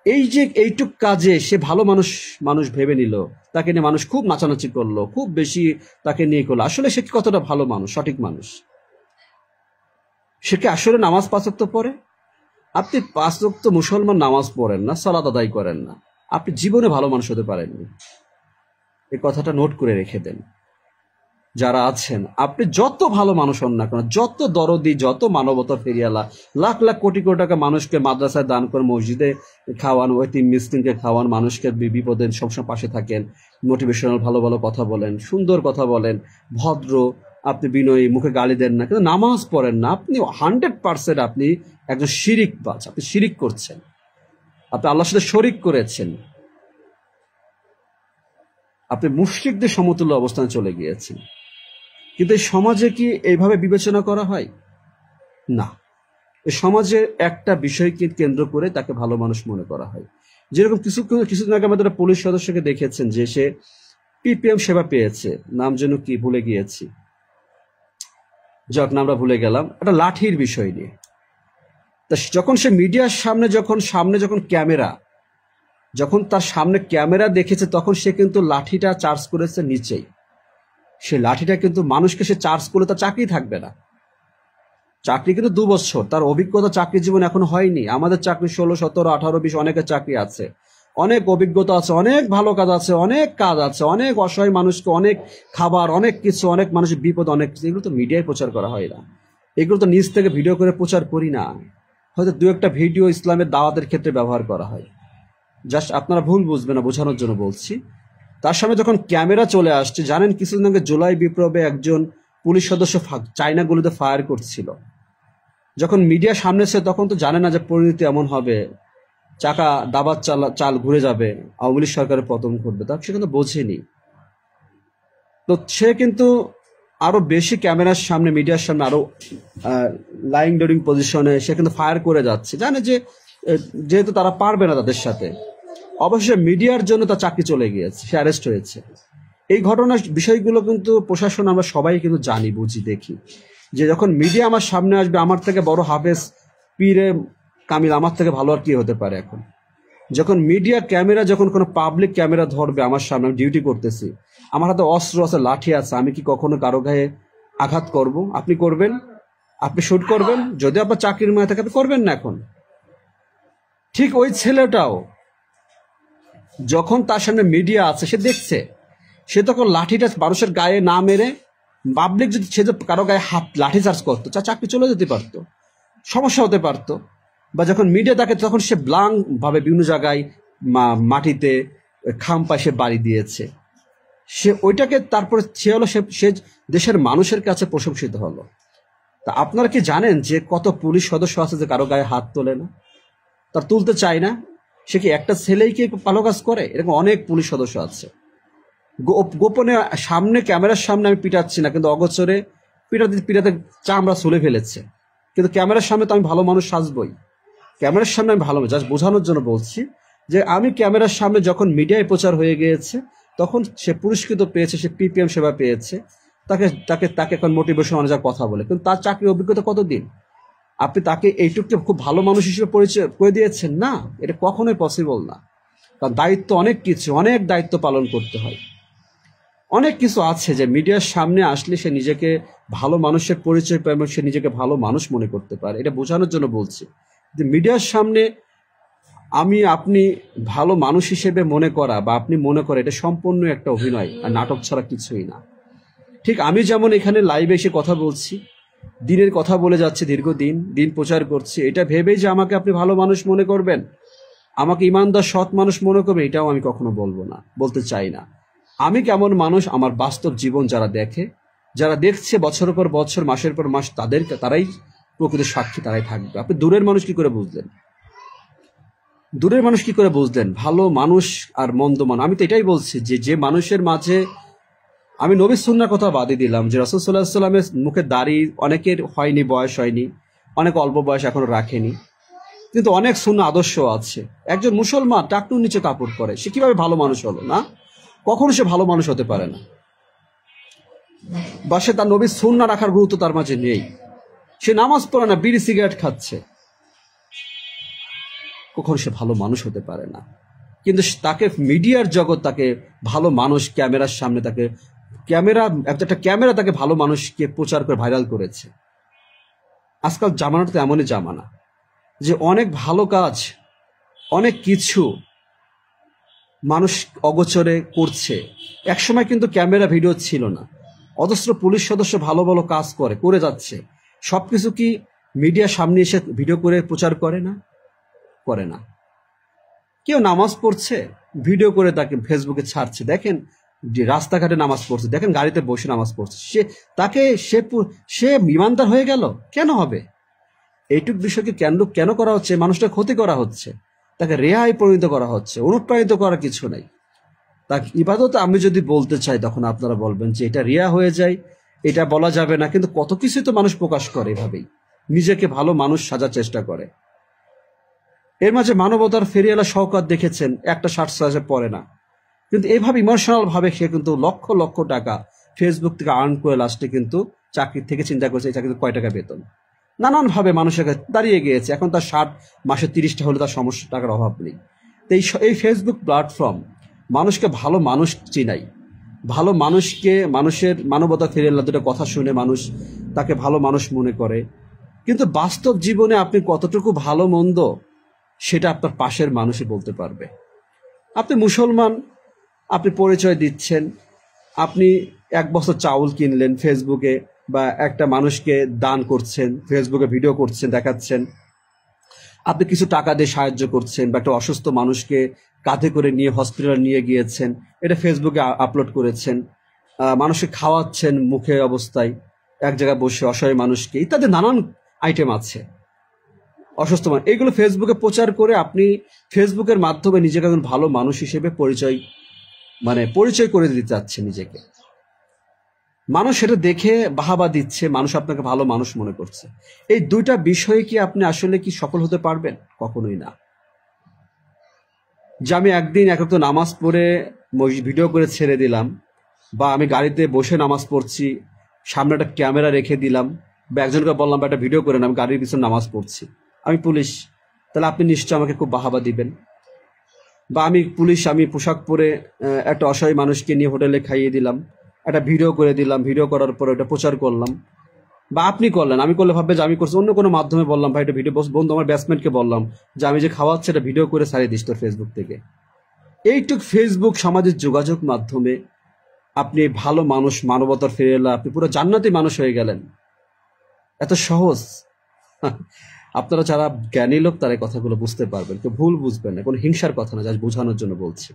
এই যে এইটুক কাজে সে ভালো মানুষ ভেবে নিল, তাকে নিয়ে মানুষ খুব নাচানাচি করলো, খুব বেশি তাকে নিয়ে করলো। আসলে সে কতটা ভালো মানুষ, সঠিক মানুষ? সে কি আসলে নামাজ 5 ওয়াক্ত পড়ে? আপনি 5 ওয়াক্ত মুসলমান নামাজ পড়েন না, সালাত আদায় করেন না, আপনি জীবনে ভালো মানুষ হতে পারেননি। এই কথাটা নোট করে রেখে দেন যারা আছেন। আপনি যত ভালো মানুষ হন না কেন, যত দরদি, যত মানবতা ফেরিয়ালা, লাখ লাখ কোটি কোটি টাকা মানুষকে মাদ্রাসায় দান করে, মসজিদে খাওয়ান, এতিম মিসকিনকে খাওয়ান, মানুষকে বিপদে সবসময় পাশে থাকেন, মোটিভেশনাল ভালো ভালো কথা বলেন, সুন্দর কথা বলেন, ভদ্র, আপনি বিনয়ী, মুখে গালি দেন না, কিন্তু নামাজ পড়েন না, আপনি 100% আপনি একজন শিরিকবাজ, আপনি শিরিক করছেন, আপনি আল্লাহর সাথে শরিক করেছেন, আপনি মুশরিকদের সমতুল্য অবস্থানে চলে গিয়েছেন। কিন্তু এই সমাজে কি এইভাবে বিবেচনা করা হয়? না। এই সমাজে একটা বিষয়কে কেন্দ্র করে তাকে ভালো মানুষ মনে করা হয়। যেরকম কিছুদিন আগে আমাদের পুলিশ সদস্যকে দেখেছেন যে সে পিপিএম সেবা পেয়েছে, নাম যেন কি ভুলে গিয়েছি, যাক নামটা ভুলে গেলাম, একটা লাঠির বিষয় নিয়ে। তা যখন সে মিডিয়ার সামনে যখন ক্যামেরা, যখন তার সামনে ক্যামেরা দেখেছে, তখন সে কিন্তু লাঠিটা চার্জ করেছে নিচেই। সে লাঠিটা কিন্তু মানুষকে সে চার্জ করলে তার চাকরি থাকবে না। চাকরি কিন্তু 2 বছর, তার অভিজ্ঞতা চাকরি জীবন এখনো হয়নি। আমাদের চাকরি 16, 17, 18, 20 অনেকের চাকরি আছে, অনেক অভিজ্ঞতা আছে, অনেক ভালো কাজ আছে, অনেক কাজ আছে, অনেক অসহায় মানুষকে অনেক খাবার, অনেক কিছু, অনেক মানুষের বিপদ, অনেক কিছু, এগুলো তো মিডিয়ায় প্রচার করা হয় না। এগুলো তো নিজ থেকে ভিডিও করে প্রচার করি না। হয়তো 2-1টা ভিডিও ইসলামের দাওয়াতের ক্ষেত্রে ব্যবহার করা হয়। জাস্ট আপনারা ভুল বুঝবেন না, বোঝানোর জন্য বলছি। তার সামনে যখন ক্যামেরা চলে আসছে, জানেন কিছুদিন আগে জুলাই বিপ্লবে একজন পুলিশ সদস্য চায়না গুলিতে ফায়ার করছিল। যখন মিডিয়া সামনে ছিল তখন তো জানে না যে পরিণতি এমন হবে, চাকা দাবার চাল ঘুরে যাবে, আওয়ামী লীগ সরকারের পতন ঘটবে, তা সে কিন্তু বোঝেনি। তো সে কিন্তু আরো বেশি ক্যামেরার সামনে, মিডিয়ার সামনে আরো লাইং ডোরিং পজিশনে সে কিন্তু ফায়ার করে যাচ্ছে, জানে যে যেহেতু তারা পারবে না তাদের সাথে। অবশ্যই মিডিয়ার জন্য তার চাকরি চলে গিয়েছে, সে অ্যারেস্ট হয়েছে। এই ঘটনার বিষয়গুলো কিন্তু প্রশাসন আমরা সবাই কিন্তু জানি, বুঝি, দেখি, যে যখন মিডিয়া আমার সামনে আসবে, আমার থেকে বড় হাফেজ পীরে কামিল আমার থেকে ভালো আর কি হতে পারে? এখন যখন মিডিয়া ক্যামেরা, যখন কোনো পাবলিক ক্যামেরা ধরবে আমার সামনে, আমি ডিউটি করতেছি, আমার হাতে অস্ত্র আছে, লাঠি আছে, আমি কি কখনো কারো গায়ে আঘাত করব? আপনি করবেন? আপনি শুট করবেন? যদি আপনার চাকরির মেয়ে থাকে আপনি করবেন না। এখন ঠিক ওই ছেলেটাও যখন তার সামনে মিডিয়া আছে, সে দেখছে, সে তখন লাঠিটা মানুষের গায়ে না মেরে, পাবলিক যদি সে কারো গায়ে হাত লাঠি চার্জ করতো, চাকরি চলে যেতে পারতো, সমস্যা হতে পারতো। বা যখন মিডিয়া থাকে তখন সে ব্লাং ভাবে বিভিন্ন জায়গায় মাটিতে খাম পায় সে বাড়ি দিয়েছে, সে ওইটাকে তারপরে সে হলো সে দেশের মানুষের কাছে প্রশংসিত হলো। তা আপনারা কি জানেন যে কত পুলিশ সদস্য আছে যে কারো গায়ে হাত তোলে না, তার তুলতে চায় না? সে কি একটা ছেলেই কি ভালো কাজ করে? এরকম অনেক পুলিশ সদস্য আছে। গোপনে সামনে, ক্যামেরার সামনে আমি পিটাচ্ছি না, কিন্তু অগোচরে পিটাতে চামড়া ছুলে ফেলেছে। কিন্তু ক্যামেরার সামনে তো আমি ভালো মানুষ সাজবই। ক্যামেরার সামনে আমি ভালো, জাস্ট বোঝানোর জন্য বলছি যে আমি ক্যামেরার সামনে যখন মিডিয়ায় প্রচার হয়ে গিয়েছে, তখন সে পুরস্কৃত পেয়েছে, সে পিপিএম সেবা পেয়েছে, তাকে তাকে তাকে এখন মোটিভেশন ম্যানেজার কথা বলে। কিন্তু তার চাকরির অভিজ্ঞতা কতদিন? আপনি তাকে এইটুকু খুব ভালো মানুষ হিসেবে পরিচয় করে দিয়েছেন? না, এটা কখনোই পসিবল না। কারণ দায়িত্ব অনেক কিছু, অনেক দায়িত্ব পালন করতে হয়, অনেক কিছু আছে যে মিডিয়ার সামনে আসলে সে নিজেকে ভালো মানুষের পরিচয় পায় এবং সে নিজেকে ভালো মানুষ মনে করতে পারে। এটা বোঝানোর জন্য বলছি যে মিডিয়ার সামনে আপনি ভালো মানুষ হিসেবে মনে করা বা আপনি মনে করে, এটা সম্পূর্ণ একটা অভিনয় আর নাটক ছাড়া কিছুই না। ঠিক আমি যেমন এখানে লাইভে এসে কথা বলছি, দিনের কথা বলে যাচ্ছে, দীর্ঘদিন দিন প্রচার করছি, এটা ভেবেই যে আমাকে আপনি ভালো মানুষ মনে করবেন, আমাকে ইমানদার সৎ মানুষ মনে করবেন, এটাও আমি কখনো বলবো না, বলতে চাই না। আমি কেমন মানুষ আমার বাস্তব জীবন যারা দেখে, যারা দেখছে বছরের পর বছর, মাসের পর মাস, তারাই প্রকৃত সাক্ষী, তারাই থাকবে। আপনি দূরের মানুষ কি করে বুঝলেন? দূরের মানুষ কি করে বুঝলেন ভালো মানুষ আর মন্দ মানুষ? আমি তো এটাই বলছি যে মানুষের মাঝে, আমি নবী সুন্নাহর কথা বাদই দিলাম যে রাসূল সাল্লাল্লাহু আলাইহি ওয়াসাল্লামের মুখে দাড়ি অনেকের হয়নি, বয়স হয়নি, অনেক অল্প বয়স এখনো রাখেনি, কিন্তু অনেক সুন্নাহ আদর্শ আছে। একজন মুসলমান টাকনুর নিচে কাপড় পরে, সে কিভাবে ভালো মানুষ হলো? না, কখনো সে ভালো মানুষ হতে পারে না। বা সে তার নবীর সুন্নাহ রাখার গুরুত্ব তার মাঝে নেই, সে নামাজ পড়ে না, বিড়ি সিগারেট খাচ্ছে, কখনো সে ভালো মানুষ হতে পারে না। কিন্তু তাকে মিডিয়ার জগৎ তাকে ভালো মানুষ, ক্যামেরার সামনে তাকে একটা ক্যামেরা তাকে ভালো মানুষকে প্রচার করে ভাইরাল করেছে। আজকাল জামানাটা তো এমনই জামানা যে অনেক ভালো কাজ, অনেক কিছু মানুষ অগোচরে করছে। একসময় কিন্তু ক্যামেরা ভিডিও ছিল না, অজস্র পুলিশ সদস্য ভালো ভালো কাজ করে যাচ্ছে। সবকিছু কি মিডিয়ার সামনে এসে ভিডিও করে প্রচার করে না? করে না। কেউ নামাজ পড়ছে, ভিডিও করে তাকে ফেসবুকে ছাড়ছে, দেখেন যে রাস্তাঘাটে নামাজ পড়ছে, দেখেন গাড়িতে বসে নামাজ পড়ছে, সে ইমানদার হয়ে গেল। কেন হবে? এইটুক বিষয়কে কেন করা হচ্ছে? মানুষটা ক্ষতি করা হচ্ছে, তাকে রেহাই পরিণত করা হচ্ছে, অনুপ্রাণিত করার কিছু নাই। তাকে ইবাদত আমি যদি বলতে চাই, তখন আপনারা বলবেন যে এটা রিয়া হয়ে যায়, এটা বলা যাবে না। কিন্তু কত কিছু তো মানুষ প্রকাশ করে, এভাবেই নিজেকে ভালো মানুষ সাজার চেষ্টা করে। এর মাঝে মানবতার ফেরিওয়ালা শওকত দেখেছেন, একটা শার্ট সাইজে পরে না, কিন্তু এইভাবে ইমোশনাল ভাবে সে কিন্তু লক্ষ লক্ষ টাকা ফেসবুক থেকে আর্ন করে লাস্টে কিন্তু চাকরির থেকে চিন্তা করেছে এই চাকরিতে কয় টাকা বেতন, নানান ভাবে মানুষের কাছে দাঁড়িয়ে গিয়েছে। এখন তার 60 মাসে 30টা হলে তার সমস্যা, টাকার অভাব নেই। তো এই ফেসবুক প্ল্যাটফর্ম মানুষকে ভালো মানুষ চিনাই, ভালো মানুষকে, মানুষের মানবতা ফেরিওয়ালা দুটো কথা শুনে মানুষ তাকে ভালো মানুষ মনে করে। কিন্তু বাস্তব জীবনে আপনি কতটুকু ভালো মন্দ সেটা আপনার পাশের মানুষই বলতে পারবে। আপনি মুসলমান, আপনি পরিচয় দিচ্ছেন, আপনি 1 বছর চাউল কিনলেন ফেসবুকে, বা একটা মানুষকে দান করছেন, ফেসবুকে ভিডিও করছেন, দেখাচ্ছেন, আপনি কিছু টাকা দিয়ে সাহায্য করছেন, বা একটা অসুস্থ মানুষকে কাঁধে করে নিয়ে হসপিটালে নিয়ে গিয়েছেন, এটা ফেসবুকে আপলোড করেছেন, মানুষকে খাওয়াচ্ছেন মুখে অবস্থায় এক জায়গায় বসে অসহায় মানুষকে, ইত্যাদি নানান আইটেম আছে। অসুস্থ মানুষ, এইগুলো ফেসবুকে প্রচার করে আপনি ফেসবুকের মাধ্যমে নিজেকে একজন ভালো মানুষ হিসেবে পরিচয় করে দিতে চাচ্ছে নিজেকে। মানুষ সেটা দেখে বাহাবা দিচ্ছে, মানুষ আপনাকে ভালো মানুষ মনে করছে। এই দুইটা বিষয়ে কি আপনি আসলে কি সফল হতে পারবেন? কখনোই না। যে আমি একদিন তো নামাজ পড়ে ভিডিও করে ছেড়ে দিলাম, বা আমি গাড়িতে বসে নামাজ পড়ছি, সামনে একটা ক্যামেরা রেখে দিলাম, বা একজনকে বললাম একটা ভিডিও করে না, আমি গাড়ির পিছনে নামাজ পড়ছি, আমি পুলিশ, তাহলে আপনি নিশ্চয় আমাকে খুব বাহাবা দিবেন। বা আমি পুলিশ, আমি পোশাক পরে একটা অসহায় মানুষকে নিয়ে হোটেলে খাইয়ে দিলাম, একটা ভিডিও করে দিলাম, ভিডিও করার পরে ওটা প্রচার করলাম, বা আপনি করলেন, আমি করলে ভাববে যে আমি করছি। অন্য কোনো মাধ্যমে বললাম, ভাই এটা ভিডিও, বন্ধু আমার ব্যাটসম্যানকে বললাম যে আমি যে খাওয়াচ্ছি এটা ভিডিও করে ছাড়িয়ে দিস তোর ফেসবুক থেকে। এইটুক ফেসবুক সামাজিক যোগাযোগ মাধ্যমে আপনি ভালো মানুষ, মানবতার ফিরে এলা, আপনি পুরো জান্নাতি মানুষ হয়ে গেলেন। এত সহজ। আপনারা যারা জ্ঞানী লোক তারা এই কথাগুলো বুঝতে পারবেন, কেউ ভুল বুঝবেন না, কোনো হিংসার কথা না, যা বোঝানোর জন্য বলছি।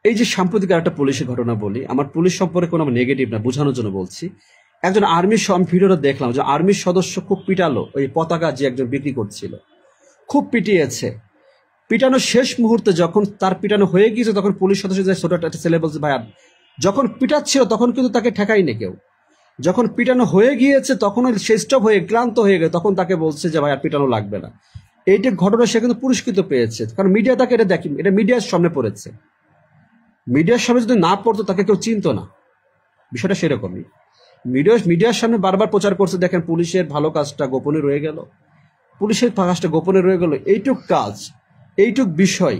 এই যে সাম্প্রতিক একটা পুলিশের ঘটনা বলি, আমার পুলিশ সম্পর্কে কোনো নেগেটিভ না, বোঝানোর জন্য বলছি। একজন আর্মির, আমি ভিডিওটা দেখলাম যে আর্মির সদস্য খুব পিটালো ওই পতাকা যে একজন বিক্রি করছিল, খুব পিটিয়েছে। পিটানো শেষ মুহূর্তে যখন তার পিটানো হয়ে গিয়েছে, তখন পুলিশ সদস্য যে ছোট একটা ছেলে বলছে, ভাই যখন পিটাচ্ছিল তখন কিন্তু তাকে ঠেকায়নি কেউ, যখন পিটানো হয়ে গিয়েছে তখন সে স্টপ হয়ে ক্লান্ত হয়ে গেছে, তখন তাকে বলছে যে ভাই আর পিটানো লাগবে না। এইটা ঘটনা সে কিন্তু পুরস্কৃত পেয়েছে, কারণ মিডিয়া তাকে এটা দেখি, এটা মিডিয়ার সামনে পড়েছে। মিডিয়ার সামনে যদি না পড়তো তাকে কেউ চিনতো না, বিষয়টা সেরকমই। মিডিয়ার সামনে বারবার প্রচার করছে, দেখেন পুলিশের ভালো কাজটা গোপনে রয়ে গেল, পুলিশের কাজটা গোপনে রয়ে গেল। এইটুক কাজ, এইটুক বিষয়,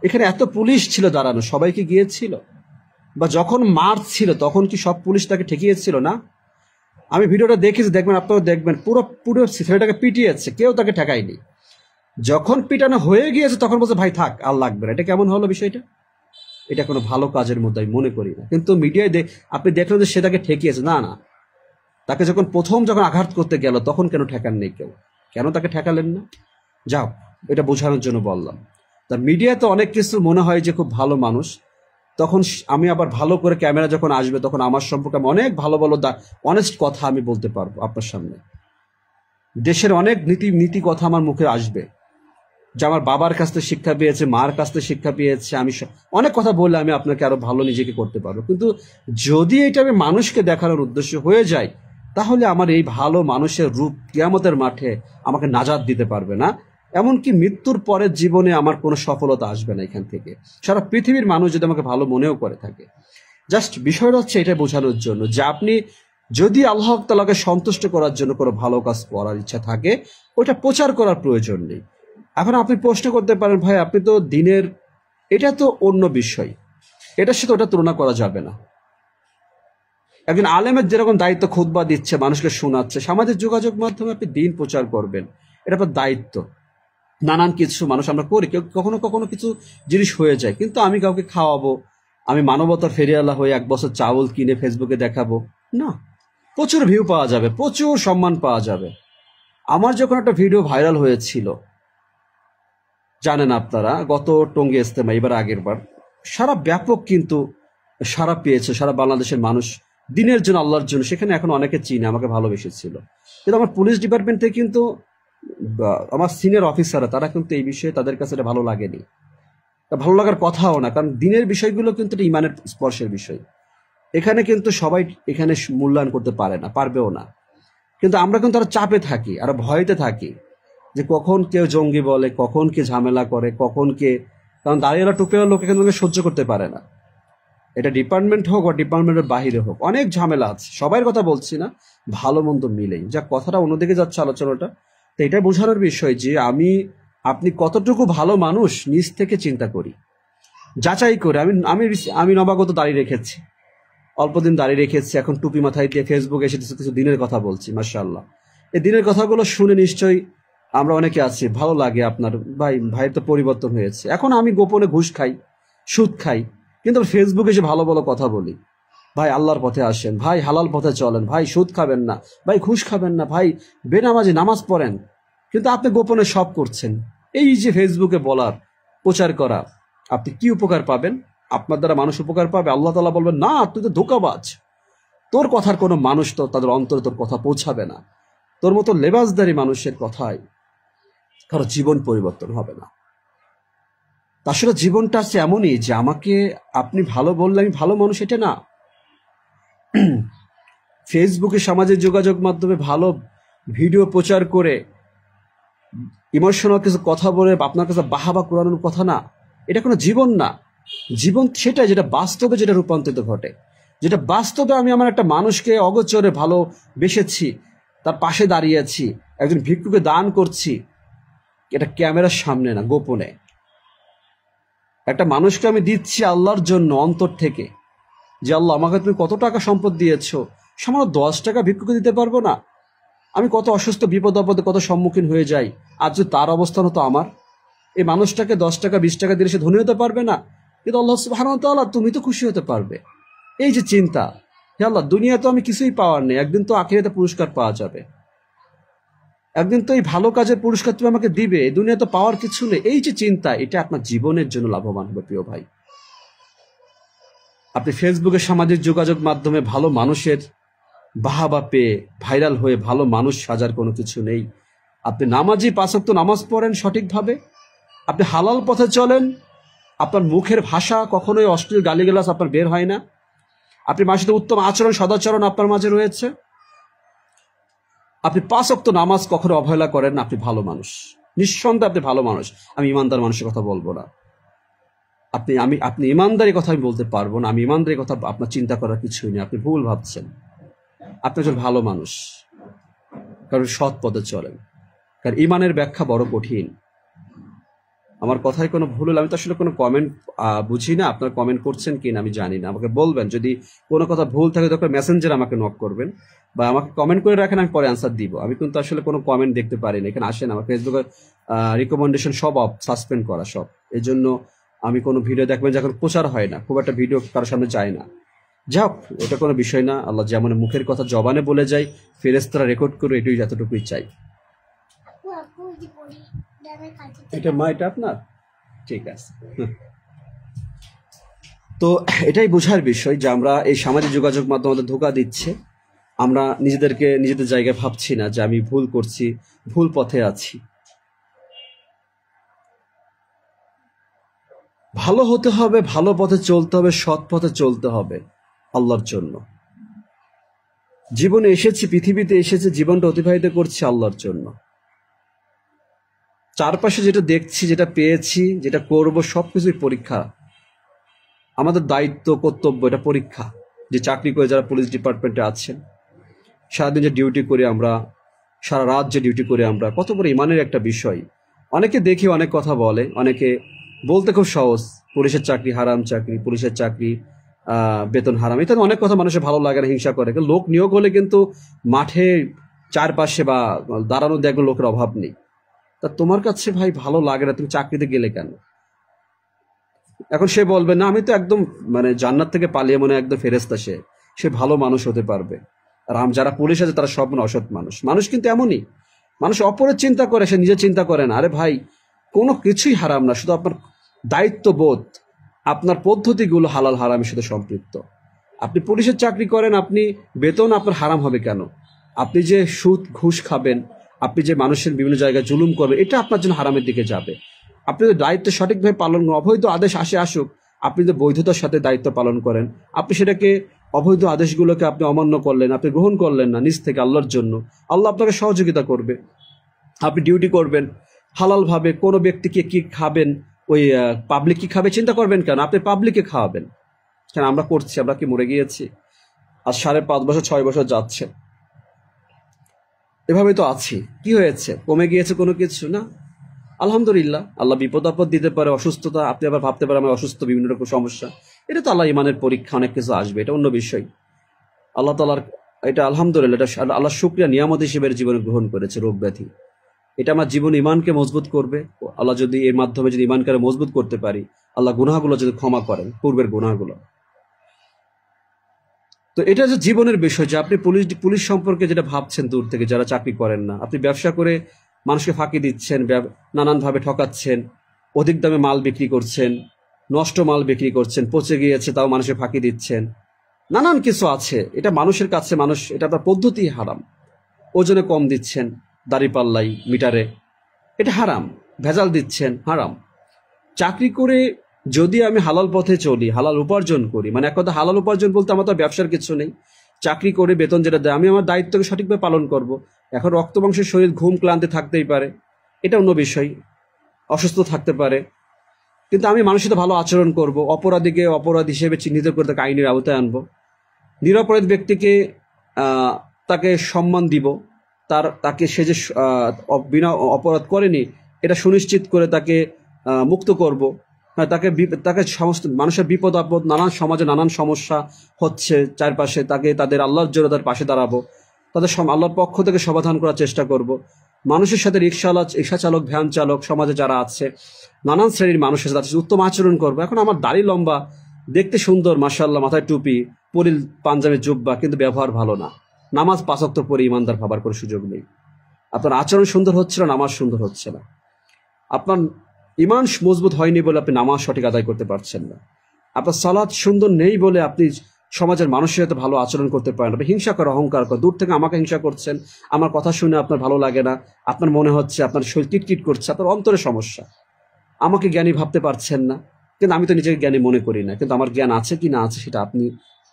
এখানে এত পুলিশ ছিল দাঁড়ানো, সবাইকে গিয়েছিল? বা যখন মার্চ ছিল তখন কি সব পুলিশ তাকে ঠেকিয়েছিল না? আমি ভিডিওটা দেখেছি, দেখবেন, আপনারা দেখবেন, পুরো ছেলেটাকে পিটিয়েছে, কেউ তাকে ঠেকায়নি। যখন পিটানো হয়ে গিয়েছে তখন বলছে ভাই থাক আর লাগবে না। এটা কেমন হলো বিষয়টা? এটা কোনো ভালো কাজের মধ্যে আমি মনে করি না। কিন্তু মিডিয়ায় আপনি দেখলেন যে সে তাকে ঠেকিয়েছে, না না, তাকে যখন আঘাত করতে গেল তখন কেন ঠেকান নেই কেউ? কেন তাকে ঠেকালেন না? যাও, এটা বোঝানোর জন্য বললাম। তা মিডিয়াতে অনেক কিছু মনে হয় যে খুব ভালো মানুষ, তখন আমি আবার ভালো করে ক্যামেরা যখন আসবে তখন আমার সম্পর্কে আমি অনেক ভালো ভালো অনেস্ট কথা আমি বলতে পারবো আপনার সামনে। দেশের অনেক নীতি কথা আমার মুখে আসবে, যে আমার বাবার কাছ থেকে শিক্ষা পেয়েছে, মার কাছ থেকে শিক্ষা পেয়েছে। আমি অনেক কথা বললে আমি আপনাকে আরো ভালো নিজেকে করতে পারবো। কিন্তু যদি এটা আমি মানুষকে দেখানোর উদ্দেশ্য হয়ে যায়, তাহলে আমার এই ভালো মানুষের রূপ কিয়ামতের মাঠে আমাকে নাজাত দিতে পারবে না। এমনকি মৃত্যুর পরের জীবনে আমার কোনো সফলতা আসবে না এখান থেকে, সারা পৃথিবীর মানুষ যদি আমাকে ভালো মনেও করে থাকে। জাস্ট বিষয়টা হচ্ছে এটা বোঝানোর জন্য যে আপনি যদি আল্লাহ তাআলাকে সন্তুষ্ট করার জন্য কোনো ভালো কাজ করার ইচ্ছা থাকে, ওইটা প্রচার করার প্রয়োজন নেই। এখন আপনি প্রশ্ন করতে পারেন, ভাই আপনি তো দিনের, এটা তো অন্য বিষয়, এটার সাথে ওটা তুলনা করা যাবে না। একজন আলেমের যেরকম দায়িত্ব, খুতবা দিচ্ছে, মানুষকে শোনাচ্ছে, সামাজিক যোগাযোগ মাধ্যমে আপনি দিন প্রচার করবেন, এটা আপনার দায়িত্ব। নানান কিছু মানুষ আমরা করি, কেউ কখনো কখনো কিছু জিনিস হয়ে যায়, কিন্তু আমি কাউকে খাওয়াবো, আমি মানবতার ফেরিওয়ালা হয়ে 1 বছর চাউল কিনে ফেসবুকে দেখাবো না। প্রচুর ভিউ পাওয়া যাবে, প্রচুর সম্মান পাওয়া যাবে। আমার যখন একটা ভিডিও ভাইরাল হয়েছিল, জানেন আপনারা, গত টঙ্গী ইজতেমা, এবার আগের বার, সারা ব্যাপক কিন্তু সারা পেয়েছে সারা বাংলাদেশের মানুষ, দিনের জন্য, আল্লাহর জন্য। সেখানে এখন অনেকে চিনে, আমাকে ভালোবেসেছিল। কিন্তু আমার পুলিশ ডিপার্টমেন্টে কিন্তু আমার সিনিয়র অফিসাররা, তারা কিন্তু এই বিষয়ে তাদের কাছে এটা ভালো লাগেনি, ভালো লাগার কথাও না, কারণ দিনের বিষয়গুলো কিন্তু এটা ইমানের স্পর্শের বিষয়। এখানে কিন্তু সবাই এখানে মূল্যায়ন করতে পারে না, পারবেও না। কিন্তু আমরা কিন্তু আরো চাপে থাকি, আরো ভয়তে থাকি, যে কখন কেউ জঙ্গি বলে, কখন কে ঝামেলা করে, কখন কে, কারণ দাঁড়িয়েলা টুপিওয়ালা লোক এখানে সহ্য করতে পারে না। এটা ডিপার্টমেন্ট হোক বা ডিপার্টমেন্টের বাহিরে হোক, অনেক ঝামেলা আছে। সবার কথা বলছি না, ভালো মন্দ মিলেই। যা কথাটা অন্যদিকে যাচ্ছে আলোচনাটা, তো এটাই বোঝানোর বিষয় যে আপনি কতটুকু ভালো মানুষ নিজ থেকে চিন্তা করি, যাচাই করে। আমি নবাগত দাঁড়িয়ে রেখেছি, অল্প দিন দাঁড়িয়ে রেখেছি, এখন টুপি মাথায় দিয়ে ফেসবুকে এসে কিছু দিনের কথা বলছি, মাশাআল্লাহ। এই দিনের কথাগুলো শুনে নিশ্চয়ই আমরা অনেকে আছি, ভালো লাগে আপনার, ভাইয়ের তো পরিবর্তন হয়েছে। এখন আমি গোপনে ঘুষ খাই, সুদ খাই, কিন্তু ফেসবুকে এসে ভালো ভালো কথা বলি। ভাই আল্লাহর পথে আসেন, ভাই হালাল পথে চলেন, ভাই সুদ খাবেন না, ভাই ঘুষ খাবেন না, ভাই বেনামাজি নামাজ পড়েন। কিন্তু আপনি গোপনে সব করছেন। এই যে ফেসবুকে বলার, প্রচার করা, আপনি কি উপকার পাবেন? আপনার দ্বারা মানুষ উপকার পাবে? আল্লাহ তাআলা বলবেন না, তুই তো ধোঁকাবাজ, তোর কথার কোনো মানুষ তো তাদের অন্তরে তোর কথা পৌঁছাবে না, তোর মতো লেবাসদারি মানুষের কথায় কারো জীবন পরিবর্তন হবে না। আসলে জীবনটা আছে এমনই যে আমাকে আপনি ভালো বললে আমি ভালো মানুষ, এটা না। ফেসবুকে, সামাজিক যোগাযোগ মাধ্যমে ভালো ভিডিও প্রচার করে, ইমোশনাল কিছু কথা বলে আপনার কাছে বাহাবা কুড়ানোর কথা না, এটা কোনো জীবন না। জীবন সেটাই যেটা বাস্তবে, যেটা রূপান্তরিত ঘটে, যেটা বাস্তবে আমি আমার একটা মানুষকে অগোচরে ভালোবেসেছি, তার পাশে দাঁড়িয়েছি, একজন ভিক্ষুকে দান করছি, এটা ক্যামেরার সামনে না, গোপনে। একটা মানুষকে আমি দিচ্ছি আল্লাহর জন্য অন্তর থেকে, যে আল্লাহ আমাকে তুমি কত টাকা সম্পদ দিয়েছো, সামান্য 10 টাকা ভিক্ষুকে দিতে পারবো না? আমি কত অসুস্থ বিপদ আপদে কত সম্মুখীন হয়ে যাই, আর যদি তার অবস্থান হতো আমার, এই মানুষটাকে 10 টাকা 20 টাকা দিলে সে ধনী হতে পারবে না? কিন্তু আল্লাহ সুবহানাহু ওয়া তাআলা তুমি তো খুশি হতে পারবে। এই যে চিন্তা, হে আল্লাহ দুনিয়া তো আমি কিছুই পাওয়ার নেই, একদিন তো আখিরাতে পুরস্কার পাওয়া যাবে, একদিন তো এই ভালো কাজের পুরস্কার তুমি আমাকে দিবে, এই দুনিয়া তো পাওয়ার কিছু নেই। এই যে চিন্তা, এটা আপনার জীবনের জন্য লাভবান হবে প্রিয় ভাই। আপনি ফেসবুকে সামাজিক যোগাযোগ মাধ্যমে ভালো মানুষের বাহাবা পেয়ে ভাইরাল হয়ে ভালো মানুষ সাজার কোনো কিছু নেই। আপনি নামাজি 5 ওয়াক্ত নামাজ পড়েন সঠিকভাবে, আপনি হালাল পথে চলেন, আপনার মুখের ভাষা কখনোই অশ্লীল গালিগালাজ আপনার বের হয় না, আপনি মানুষের সাথে উত্তম আচরণ সদাচরণ আপনার মাঝে রয়েছে, আপনি 5 ওয়াক্ত নামাজ কখনো অবহেলা করেন না, আপনি ভালো মানুষ, নিঃসন্দেহে আপনি ভালো মানুষ। আমি ইমানদার মানুষের কথা বলবো না, আপনি ইমানদারি কথা আমি বলতে পারবো না, আমি ইমানদারি কথা আপনার চিন্তা করার কিছুই নেই, আপনি ভুল ভাবছেন। আপনি একজন ভালো মানুষ, কারণ সৎ পথে চলেন, কারণ ইমানের ব্যাখ্যা বড় কঠিন। আমার কথায় কোনো ভুল হলে, আমি তো আসলে কোনো কমেন্ট বুঝি না, আপনারা কমেন্ট করছেন কিনা আমি জানি না, আমাকে বলবেন। যদি কোনো কথা ভুল থাকে তখন মেসেঞ্জার আমাকে নক করবেন বা আমাকে কমেন্ট করে রাখেন, আমি পরে অ্যান্সার দিব। আমি কিন্তু আসলে কোনো কমেন্ট দেখতে পারি না, এখানে আসেন, আমার ফেসবুকে রিকমেন্ডেশন সব অফ, সাসপেন্ড করা সব। এই জন্য আমি কোনো ভিডিও দেখবেন যখন প্রচার হয় না, খুব একটা ভিডিও কারোর সামনে যায় না। যাক, এটা কোনো বিষয় না। আল্লাহ যেমন মুখের কথা জবানে বলে যায়, ফেরেশতারা রেকর্ড করে, এটুই যতটুকুই চাই। এটা মা, এটা আপনার, ঠিক আছে। তো এটাই বোঝার বিষয় যে আমরা এই সামাজিক যোগাযোগ মাধ্যম আমাদের ধোঁকা দিচ্ছে। আমরা নিজেদেরকে নিজেদের জায়গায় ভাবছি না যে আমি ভুল করছি, ভুল পথে আছি। ভালো হতে হবে, ভালো পথে চলতে হবে, সৎ পথে চলতে হবে আল্লাহর জন্য। জীবনে এসেছি, পৃথিবীতে এসেছি, জীবনটা অতিবাহিত করছি আল্লাহর জন্য। চারপাশে যেটা দেখছি, যেটা পেয়েছি, যেটা করব, সবকিছুই পরীক্ষা। আমাদের দায়িত্ব কর্তব্য, এটা পরীক্ষা। যে চাকরি করে যারা পুলিশ ডিপার্টমেন্টে আছেন, সারাদিন যে ডিউটি করি আমরা, সারা রাত যে ডিউটি করি আমরা, কত বড় ইমানের একটা বিষয়। অনেকে দেখি অনেক কথা বলে, অনেকে বলতে খুব সহজ, পুলিশের চাকরি হারাম চাকরি, পুলিশের চাকরি বেতন হারাম, ইত্যাদি অনেক কথা মানুষের ভালো লাগে না, হিংসা করে। লোক নিয়োগ হলে কিন্তু মাঠে চারপাশে বা দাঁড়ানো দেখবে লোকের অভাব নেই। তা তোমার কাছে ভাই ভালো লাগে না, তুমি চাকরিতে গেলে কেন? এখন সে বলবে না, আমি তো একদম মানে জান্নাত থেকে পালিয়ে মনে একদম ফেরেশতা, সে ভালো মানুষ হতে পারবে। আর যারা পুলিশ আছে তারা সব মানে অসৎ মানুষ। মানুষ কিন্তু এমনই, মানুষ অপরের চিন্তা করে, সে নিজে চিন্তা করে না। আরে ভাই, কোনো কিছুই হারাম না, শুধু আপনার দায়িত্ববোধ, আপনার পদ্ধতিগুলো হালাল হারামের সাথে সম্পৃক্ত। আপনি পুলিশের চাকরি করেন, আপনি বেতন আপনার হারাম হবে কেন? আপনি যে সুদ ঘুষ খাবেন, আপনি যে মানুষের বিভিন্ন জায়গায় জুলুম করবেন, এটা আপনার জন্য হারামের দিকে যাবে। আপনি যদি দায়িত্ব সঠিকভাবে পালন করেন, অবৈধ আদেশ আসুক, আপনি যদি বৈধতার সাথে দায়িত্ব পালন করেন, আপনি সেটাকে অবৈধ আদেশগুলোকে আপনি অমান্য করলেন, আপনি গ্রহণ করলেন না নিজ থেকে আল্লাহর জন্য, আল্লাহ আপনাকে সহযোগিতা করবে। আপনি ডিউটি করবেন হালালভাবে, কোনো ব্যক্তিকে কি খাবেন, ওই পাবলিক কি খাবে চিন্তা করবেন কেন? আপনি পাবলিককে খাওয়াবেন কেন? আমরা করছি, আমরা কি মরে গিয়েছি? আজ 5.5 বছর 6 বছর যাচ্ছে, এভাবে তো আছি। কি হয়েছে? কমে গিয়েছে কোনো কিছু না? আলহামদুলিল্লাহ। আল্লাহ বিপদ আপদ দিতে পারে, অসুস্থতা, আপনি আবার ভাবতে পারেন আমার অসুস্থ, বিভিন্ন রকম সমস্যা, এটা তো আল্লাহ ইমানের পরীক্ষা, অনেক কিছু আসবে, এটা অন্য বিষয়। আল্লাহ তাআলার এটা আলহামদুলিল্লাহ, এটা আল্লাহ শুকরিয়া, নিয়ামত হিসেবে জীবনে গ্রহণ করেছে রোগ ব্যাধি। এটা আমার জীবন ইমানকে মজবুত করবে। আল্লাহ যদি এর মাধ্যমে যদি ইমানকে মজবুত করতে পারি, আল্লাহ গুনাহগুলো যদি ক্ষমা করেন, পূর্বের গুনাহগুলো। তো এটা যে জীবনের বিষয়, যে আপনি পুলিশ সম্পর্কে যেটা ভাবছেন দূর থেকে, যারা চাকরি করেন না, আপনি ব্যবসা করে মানুষকে ফাঁকি দিচ্ছেন, নানানভাবে ঠকাচ্ছেন, অধিক দামে মাল বিক্রি করছেন, নষ্ট মাল বিক্রি করছেন, পচে গিয়েছে তাও মানুষের ফাঁকি দিচ্ছেন, নানান কিছু আছে। এটা মানুষের কাছে, মানুষ এটা আপনার পদ্ধতি হারাম। ওজনে কম দিচ্ছেন, দাঁড়িপাল্লাই মিটারে, এটা হারাম। ভেজাল দিচ্ছেন, হারাম। চাকরি করে যদি আমি হালাল পথে চলি, হালাল উপার্জন করি, মানে এক কথা হালাল উপার্জন বলতে আমার তো ব্যবসার কিছু নেই, চাকরি করে বেতন যেটা দেয়, আমি আমার দায়িত্বকে সঠিকভাবে পালন করব। এখন রক্ত মাংসের শরীর, ঘুম ক্লান্তি থাকতেই পারে, এটা অন্য বিষয়, অসুস্থ থাকতে পারে, কিন্তু আমি মানুষের সাথে ভালো আচরণ করব, অপরাধীকে অপরাধ হিসেবে চিহ্নিত করে তাকে আইনের আওতায় আনবো, নিরপরাধ ব্যক্তিকে তাকে সম্মান দিব, তাকে সে যে বিনা অপরাধ করেনি এটা সুনিশ্চিত করে তাকে মুক্ত করব। হ্যাঁ, তাকে সমস্ত মানুষের বিপদ আপদ, নানান সমাজে নানান সমস্যা হচ্ছে চারপাশে, তাদের আল্লাহর জন্য তাদের পাশে দাঁড়াবো, তাদের আল্লাহর পক্ষ থেকে সমাধান করার চেষ্টা করব। মানুষের সাথে রিক্সা চালক, ভ্যান চালক, সমাজে যারা আছে নানান শ্রেণীর মানুষের সাথে উত্তম আচরণ করবো। এখন আমার দাড়ি লম্বা, দেখতে সুন্দর, মাশাআল্লাহ, মাথায় টুপি, পরিল পাঞ্জাবি জুব্বা, কিন্তু ব্যবহার ভালো না, নামাজ 5 ওয়াক্ত পড়ে ইমানদার ভাবার কোনো সুযোগ নেই। আপনার আচরণ সুন্দর হচ্ছে না, নামাজ সুন্দর হচ্ছে না। আপনার ইমান মজবুত হয়নি বলে আপনি নামাজ সঠিক আদায় করতে পারছেন না। আপনার সালাত সুন্দর নেই বলে আপনি সমাজের মানুষের সাথে ভালো আচরণ করতে পারেন। আপনি হিংসা করে, অহংকার করে, দূর থেকে আমাকে হিংসা করছেন, আমার কথা শুনে আপনার ভালো লাগে না, আপনার মনে হচ্ছে আপনার শরীর কিটকিট করছে, আপনার অন্তরে সমস্যা। আমাকে জ্ঞানী ভাবতে পারছেন না, কিন্তু আমি তো নিজেকে জ্ঞানী মনে করি না, কিন্তু আমার জ্ঞান আছে কি না আছে সেটা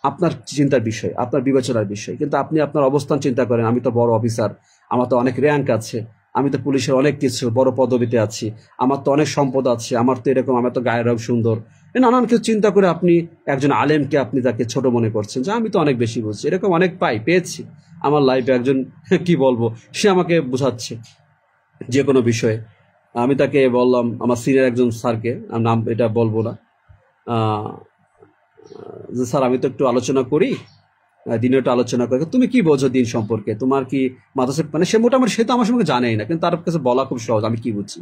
আপনার চিন্তার বিষয়, আপনার বিবেচনার বিষয়। কিন্তু আপনি আপনার অবস্থান চিন্তা করেন, আমি তো বড় অফিসার, আমার তো অনেক র্যাঙ্ক আছে, আমি তো পুলিশের অনেক কিছু বড় পদবিতে আছি, আমার তো অনেক সম্পদ আছে, আমার তো এরকম, আমার তো গায়ের রং সুন্দর, নানান কিছু চিন্তা করে আপনি একজন আলেমকে আপনি তাকে ছোট মনে করছেন যে আমি তো অনেক বেশি বুঝছি। এরকম অনেক পেয়েছি আমার লাইফে। একজন কি বলবো, সে আমাকে বোঝাচ্ছে যে কোনো বিষয়ে। আমি তাকে বললাম, আমার সিনিয়র একজন স্যারকে, নাম এটা বলবো না, যে স্যার আমি তো একটু আলোচনা করি, দিনে একটু আলোচনা করি, তুমি কি বোঝো দিন সম্পর্কে, তোমার কি মাদ্রাসা, মানে সে মোটামুটি, সে তো আমার সঙ্গে জানেই না, কিন্তু তার কাছে বলা খুব সহজ, আমি কি বুঝছি।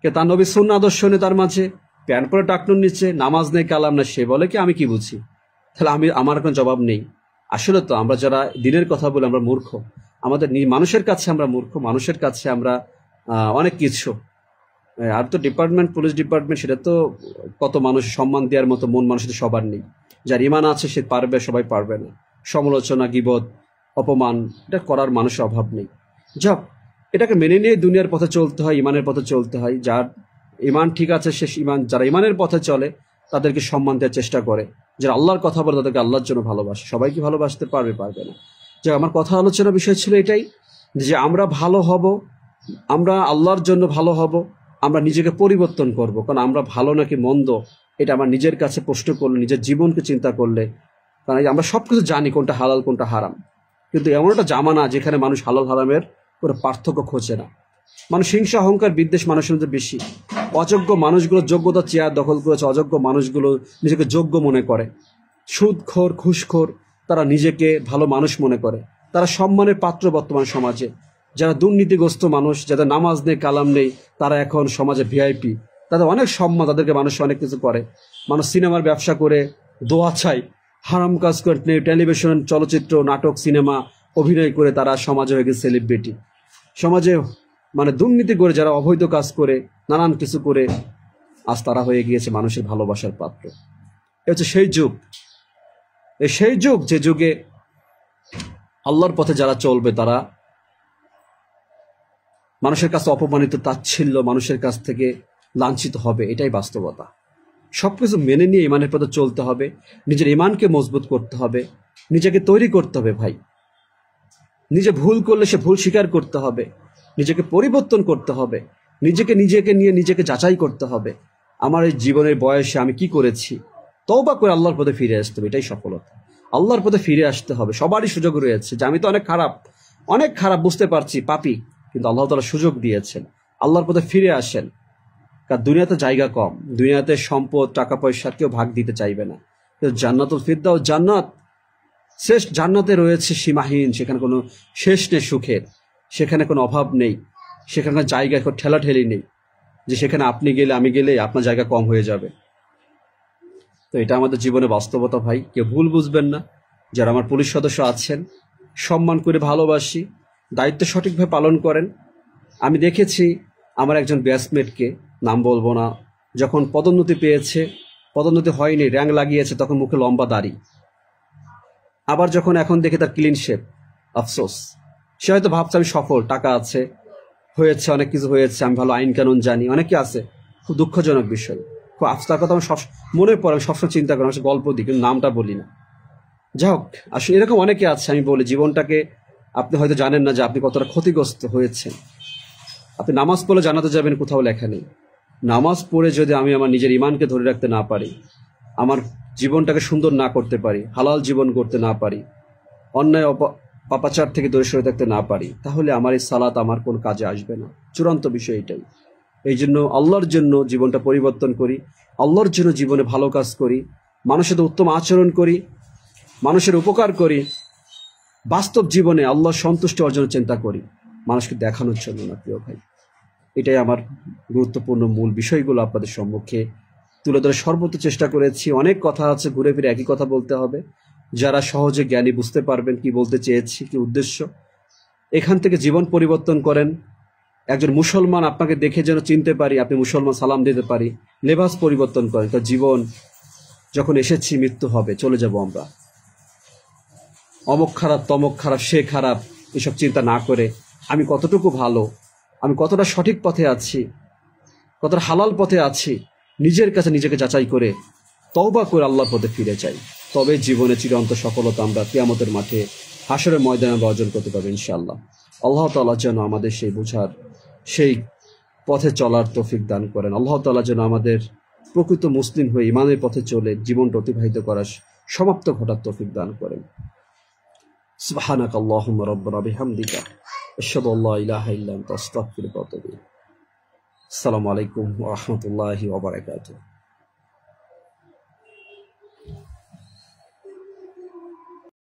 তার নবী সুন্নাহ আদর্শ নেই, তার মাঝে প্যান্ট পরে টাকনুর নিচে, নামাজ নেই, কালাম না, সে বলে কি আমি কি বুঝি। তাহলে আমার কোনো জবাব নেই। আসলে তো আমরা যারা দিনের কথা বলে আমরা মূর্খ, আমাদের মানুষের কাছে আমরা মূর্খ, মানুষের কাছে আমরা অনেক কিছু। আর তো ডিপার্টমেন্ট, পুলিশ ডিপার্টমেন্ট, সেটা তো কত মানুষ সম্মান দেওয়ার মতো মন মানুষের সবার নেই। যার ইমান আছে সে পারবে, সবাই পারবে না। সমালোচনা, গীবত, অপমান এটা করার মানুষের অভাব নেই। যাক, এটাকে মেনে নিয়ে দুনিয়ার পথে চলতে হয়, ইমানের পথে চলতে হয়। যার ইমান ঠিক আছে সে যারা ইমানের পথে চলে তাদেরকে সম্মান দেওয়ার চেষ্টা করে, যারা আল্লাহর কথা বলে তাদেরকে আল্লাহর জন্য ভালোবাসে। সবাইকে ভালোবাসতে পারবে না। যে আমার কথা আলোচনার বিষয় ছিল এটাই, যে আমরা ভালো হব, আমরা আল্লাহর জন্য ভালো হব, আমরা নিজেকে পরিবর্তন করব। কারণ আমরা ভালো নাকি মন্দ এটা আমার নিজের কাছে প্রশ্ন করলে, নিজের জীবনকে চিন্তা করলে, কারণ আমরা সবকিছু জানি কোনটা হালাল কোনটা হারাম, কিন্তু এমন একটা জামানা যেখানে মানুষ হালাল হারামের কোনো পার্থক্য খোঁজে না। মানুষ হিংসা, অহংকার, বিদ্বেষ মানুষের মধ্যে বেশি। অযোগ্য মানুষগুলো যোগ্যতা চেয়ার দখল করেছে, অযোগ্য মানুষগুলো নিজেকে যোগ্য মনে করে। সুদখোর, ঘুষখোর, তারা নিজেকে ভালো মানুষ মনে করে, তারা সম্মানের পাত্র বর্তমান সমাজে। যারা দুর্নীতিগ্রস্ত মানুষ, যাদের নামাজ নেই, কালাম নেই, তারা এখন সমাজে ভিআইপি, তাদের অনেক সম্মান, তাদেরকে মানুষ অনেক কিছু করে। মানুষ সিনেমার ব্যবসা করে, দোয়া চাই, হারাম কাজ করে, টেলিভিশন, চলচ্চিত্র, নাটক, সিনেমা অভিনয় করে তারা সমাজে হয়ে গেছে সেলিব্রিটি। সমাজে মানে দুর্নীতি করে, যারা অবৈধ কাজ করে, নানান কিছু করে, আজ তারা হয়ে গিয়েছে মানুষের ভালোবাসার পাত্র। এ হচ্ছে সেই যুগ, সেই যুগ যে যুগে আল্লাহর পথে যারা চলবে তারা মানুষের কাছে অপমানিত, তাচ্ছিল্য, মানুষের কাছ থেকে লাঞ্ছিত হবে। এটাই বাস্তবতা। সবকিছু মেনে নিয়ে ইমানের পথে চলতে হবে, নিজের ইমানকে মজবুত করতে হবে, নিজেকে তৈরি করতে হবে। ভাই, নিজে ভুল করলে সে ভুল স্বীকার করতে হবে, নিজেকে পরিবর্তন করতে হবে, নিজেকে নিয়ে নিজেকে যাচাই করতে হবে। আমার এই জীবনের বয়সে আমি কি করেছি, তওবা করে আল্লাহর পথে ফিরে আসতে হবে। এটাই সফলতা। আল্লাহর পথে ফিরে আসতে হবে। সবারই সুযোগ রয়েছে যে আমি তো অনেক খারাপ বুঝতে পারছি, পাপী, কিন্তু আল্লাহ তাআলা সুযোগ দিয়েছেন। আল্লাহর পথে ফিরে আসেন। কারণ দুনিয়াতে জায়গা কম, দুনিয়াতে সম্পদ, টাকা পয়সা কেউ ভাগ দিতে চাইবে না। জান্নাতুল ফিরদাউস, জান্নাত, শেষ জান্নাতে রয়েছে সীমাহীন, সেখানে কোনো শেষ নেই সুখের, সেখানে কোনো অভাব নেই, সেখানে জায়গায় কোনো ঠেলাঠেলি নেই যে সেখানে আপনি গেলে, আমি গেলে আপনার জায়গা কম হয়ে যাবে। তো এটা আমাদের জীবনে বাস্তবতা ভাই, কেউ ভুল বুঝবেন না। যারা আমার পুলিশ সদস্য আছেন, সম্মান করে ভালোবাসি, দায়িত্ব সঠিকভাবে পালন করেন। আমি দেখেছি আমার একজন ব্যাচমেটকে, নাম বলবো না, যখন পদোন্নতি পেয়েছে, পদোন্নতি হয়নি, র্যাঙ্ক লাগিয়েছে, তখন মুখে লম্বা দাড়ি। আবার যখন এখন দেখি তার ক্লিন শেপ, আফসোস। সে হয়তো ভাবছে আমি সফল, টাকা আছে, হয়েছে, অনেক কিছু হয়েছে, আমি ভালো আইন কানুন জানি, অনেকে আছে। খুব দুঃখজনক বিষয়, খুব আফসোসের কথা আমার মনে পড়ে, আমি সবসময় চিন্তা করি, আমি গল্প দিই কিন্তু নামটা বলি না। যাই হোক, আসলে এরকম অনেকে আছে। আমি বলি, জীবনটাকে আপনি হয়তো জানেন না যে আপনি কতটা ক্ষতিগ্রস্ত হয়েছেন। আপনি নামাজ পড়লে জানাতে যাবেন, কোথাও লেখা নেই। নামাজ পড়ে যদি আমি আমার নিজের ইমানকে ধরে রাখতে না পারি, আমার জীবনটাকে সুন্দর না করতে পারি, হালাল জীবন করতে না পারি, অন্যায় পাপাচার থেকে দূরে সরে থাকতে না পারি, তাহলে আমার এই সালাত আমার কোন কাজে আসবে না। চূড়ান্ত বিষয় এটাই। এই জন্য আল্লাহর জন্য জীবনটা পরিবর্তন করি, আল্লাহর জন্য জীবনে ভালো কাজ করি, মানুষের সাথে উত্তম আচরণ করি, মানুষের উপকার করি, বাস্তব জীবনে আল্লাহর সন্তুষ্টি অর্জনের চিন্তা করি, মানুষকে দেখানোর জন্য না প্রিয় ভাই। এটাই আমার গুরুত্বপূর্ণ মূল বিষয়গুলো আপনাদের সম্মুখে তুলে ধরে সর্বোচ্চ চেষ্টা করেছি। অনেক কথা আছে, ঘুরে ফিরে একই কথা বলতে হবে। যারা সহজে জ্ঞানী বুঝতে পারবেন কি বলতে চেয়েছি, কি উদ্দেশ্য, এখান থেকে জীবন পরিবর্তন করেন। একজন মুসলমান আপনাকে দেখে যেন চিনতে পারি, আপনি মুসলমান সালাম দিতে পারি। লেবাস পরিবর্তন করেন, তার জীবন যখন এসেছি মৃত্যু হবে, চলে যাব আমরা। অমুক খারাপ, তমক খারাপ, সে খারাপ, এসব চিন্তা না করে আমি কতটুকু ভালো, আমি কতটা সঠিক পথে আছি, কতটা হালাল পথে আছি, নিজের কাছে নিজেকে যাচাই করে তওবা করে আল্লাহর পথে ফিরে যাই। তবে জীবনে চিরন্ত সফলতা আমরা কিয়ামতের মাঠে হাসরের ময়দানে আমরা অর্জন করতে পারবো ইনশাআল্লাহ। আল্লাহ তাআলা যেন আমাদের সেই বুঝার, সেই পথে চলার তৌফিক দান করেন। আল্লাহ তাআলা যেন আমাদের প্রকৃত মুসলিম হয়ে ইমানের পথে চলে জীবনটা অতিবাহিত করার সমাপ্ত ঘটার তৌফিক দান করেন। সুবহানাকাল্লাহুম্মা রাব্বানা বিহামদিকা আশহাদু আল্লা ইলাহা ইল্লা আনতা আস্তাগফিরুকা ওয়া আতুবু ইলাইক। আসসালামু আলাইকুম ওয়া রাহমাতুল্লাহি ওয়া বারাকাতুহু।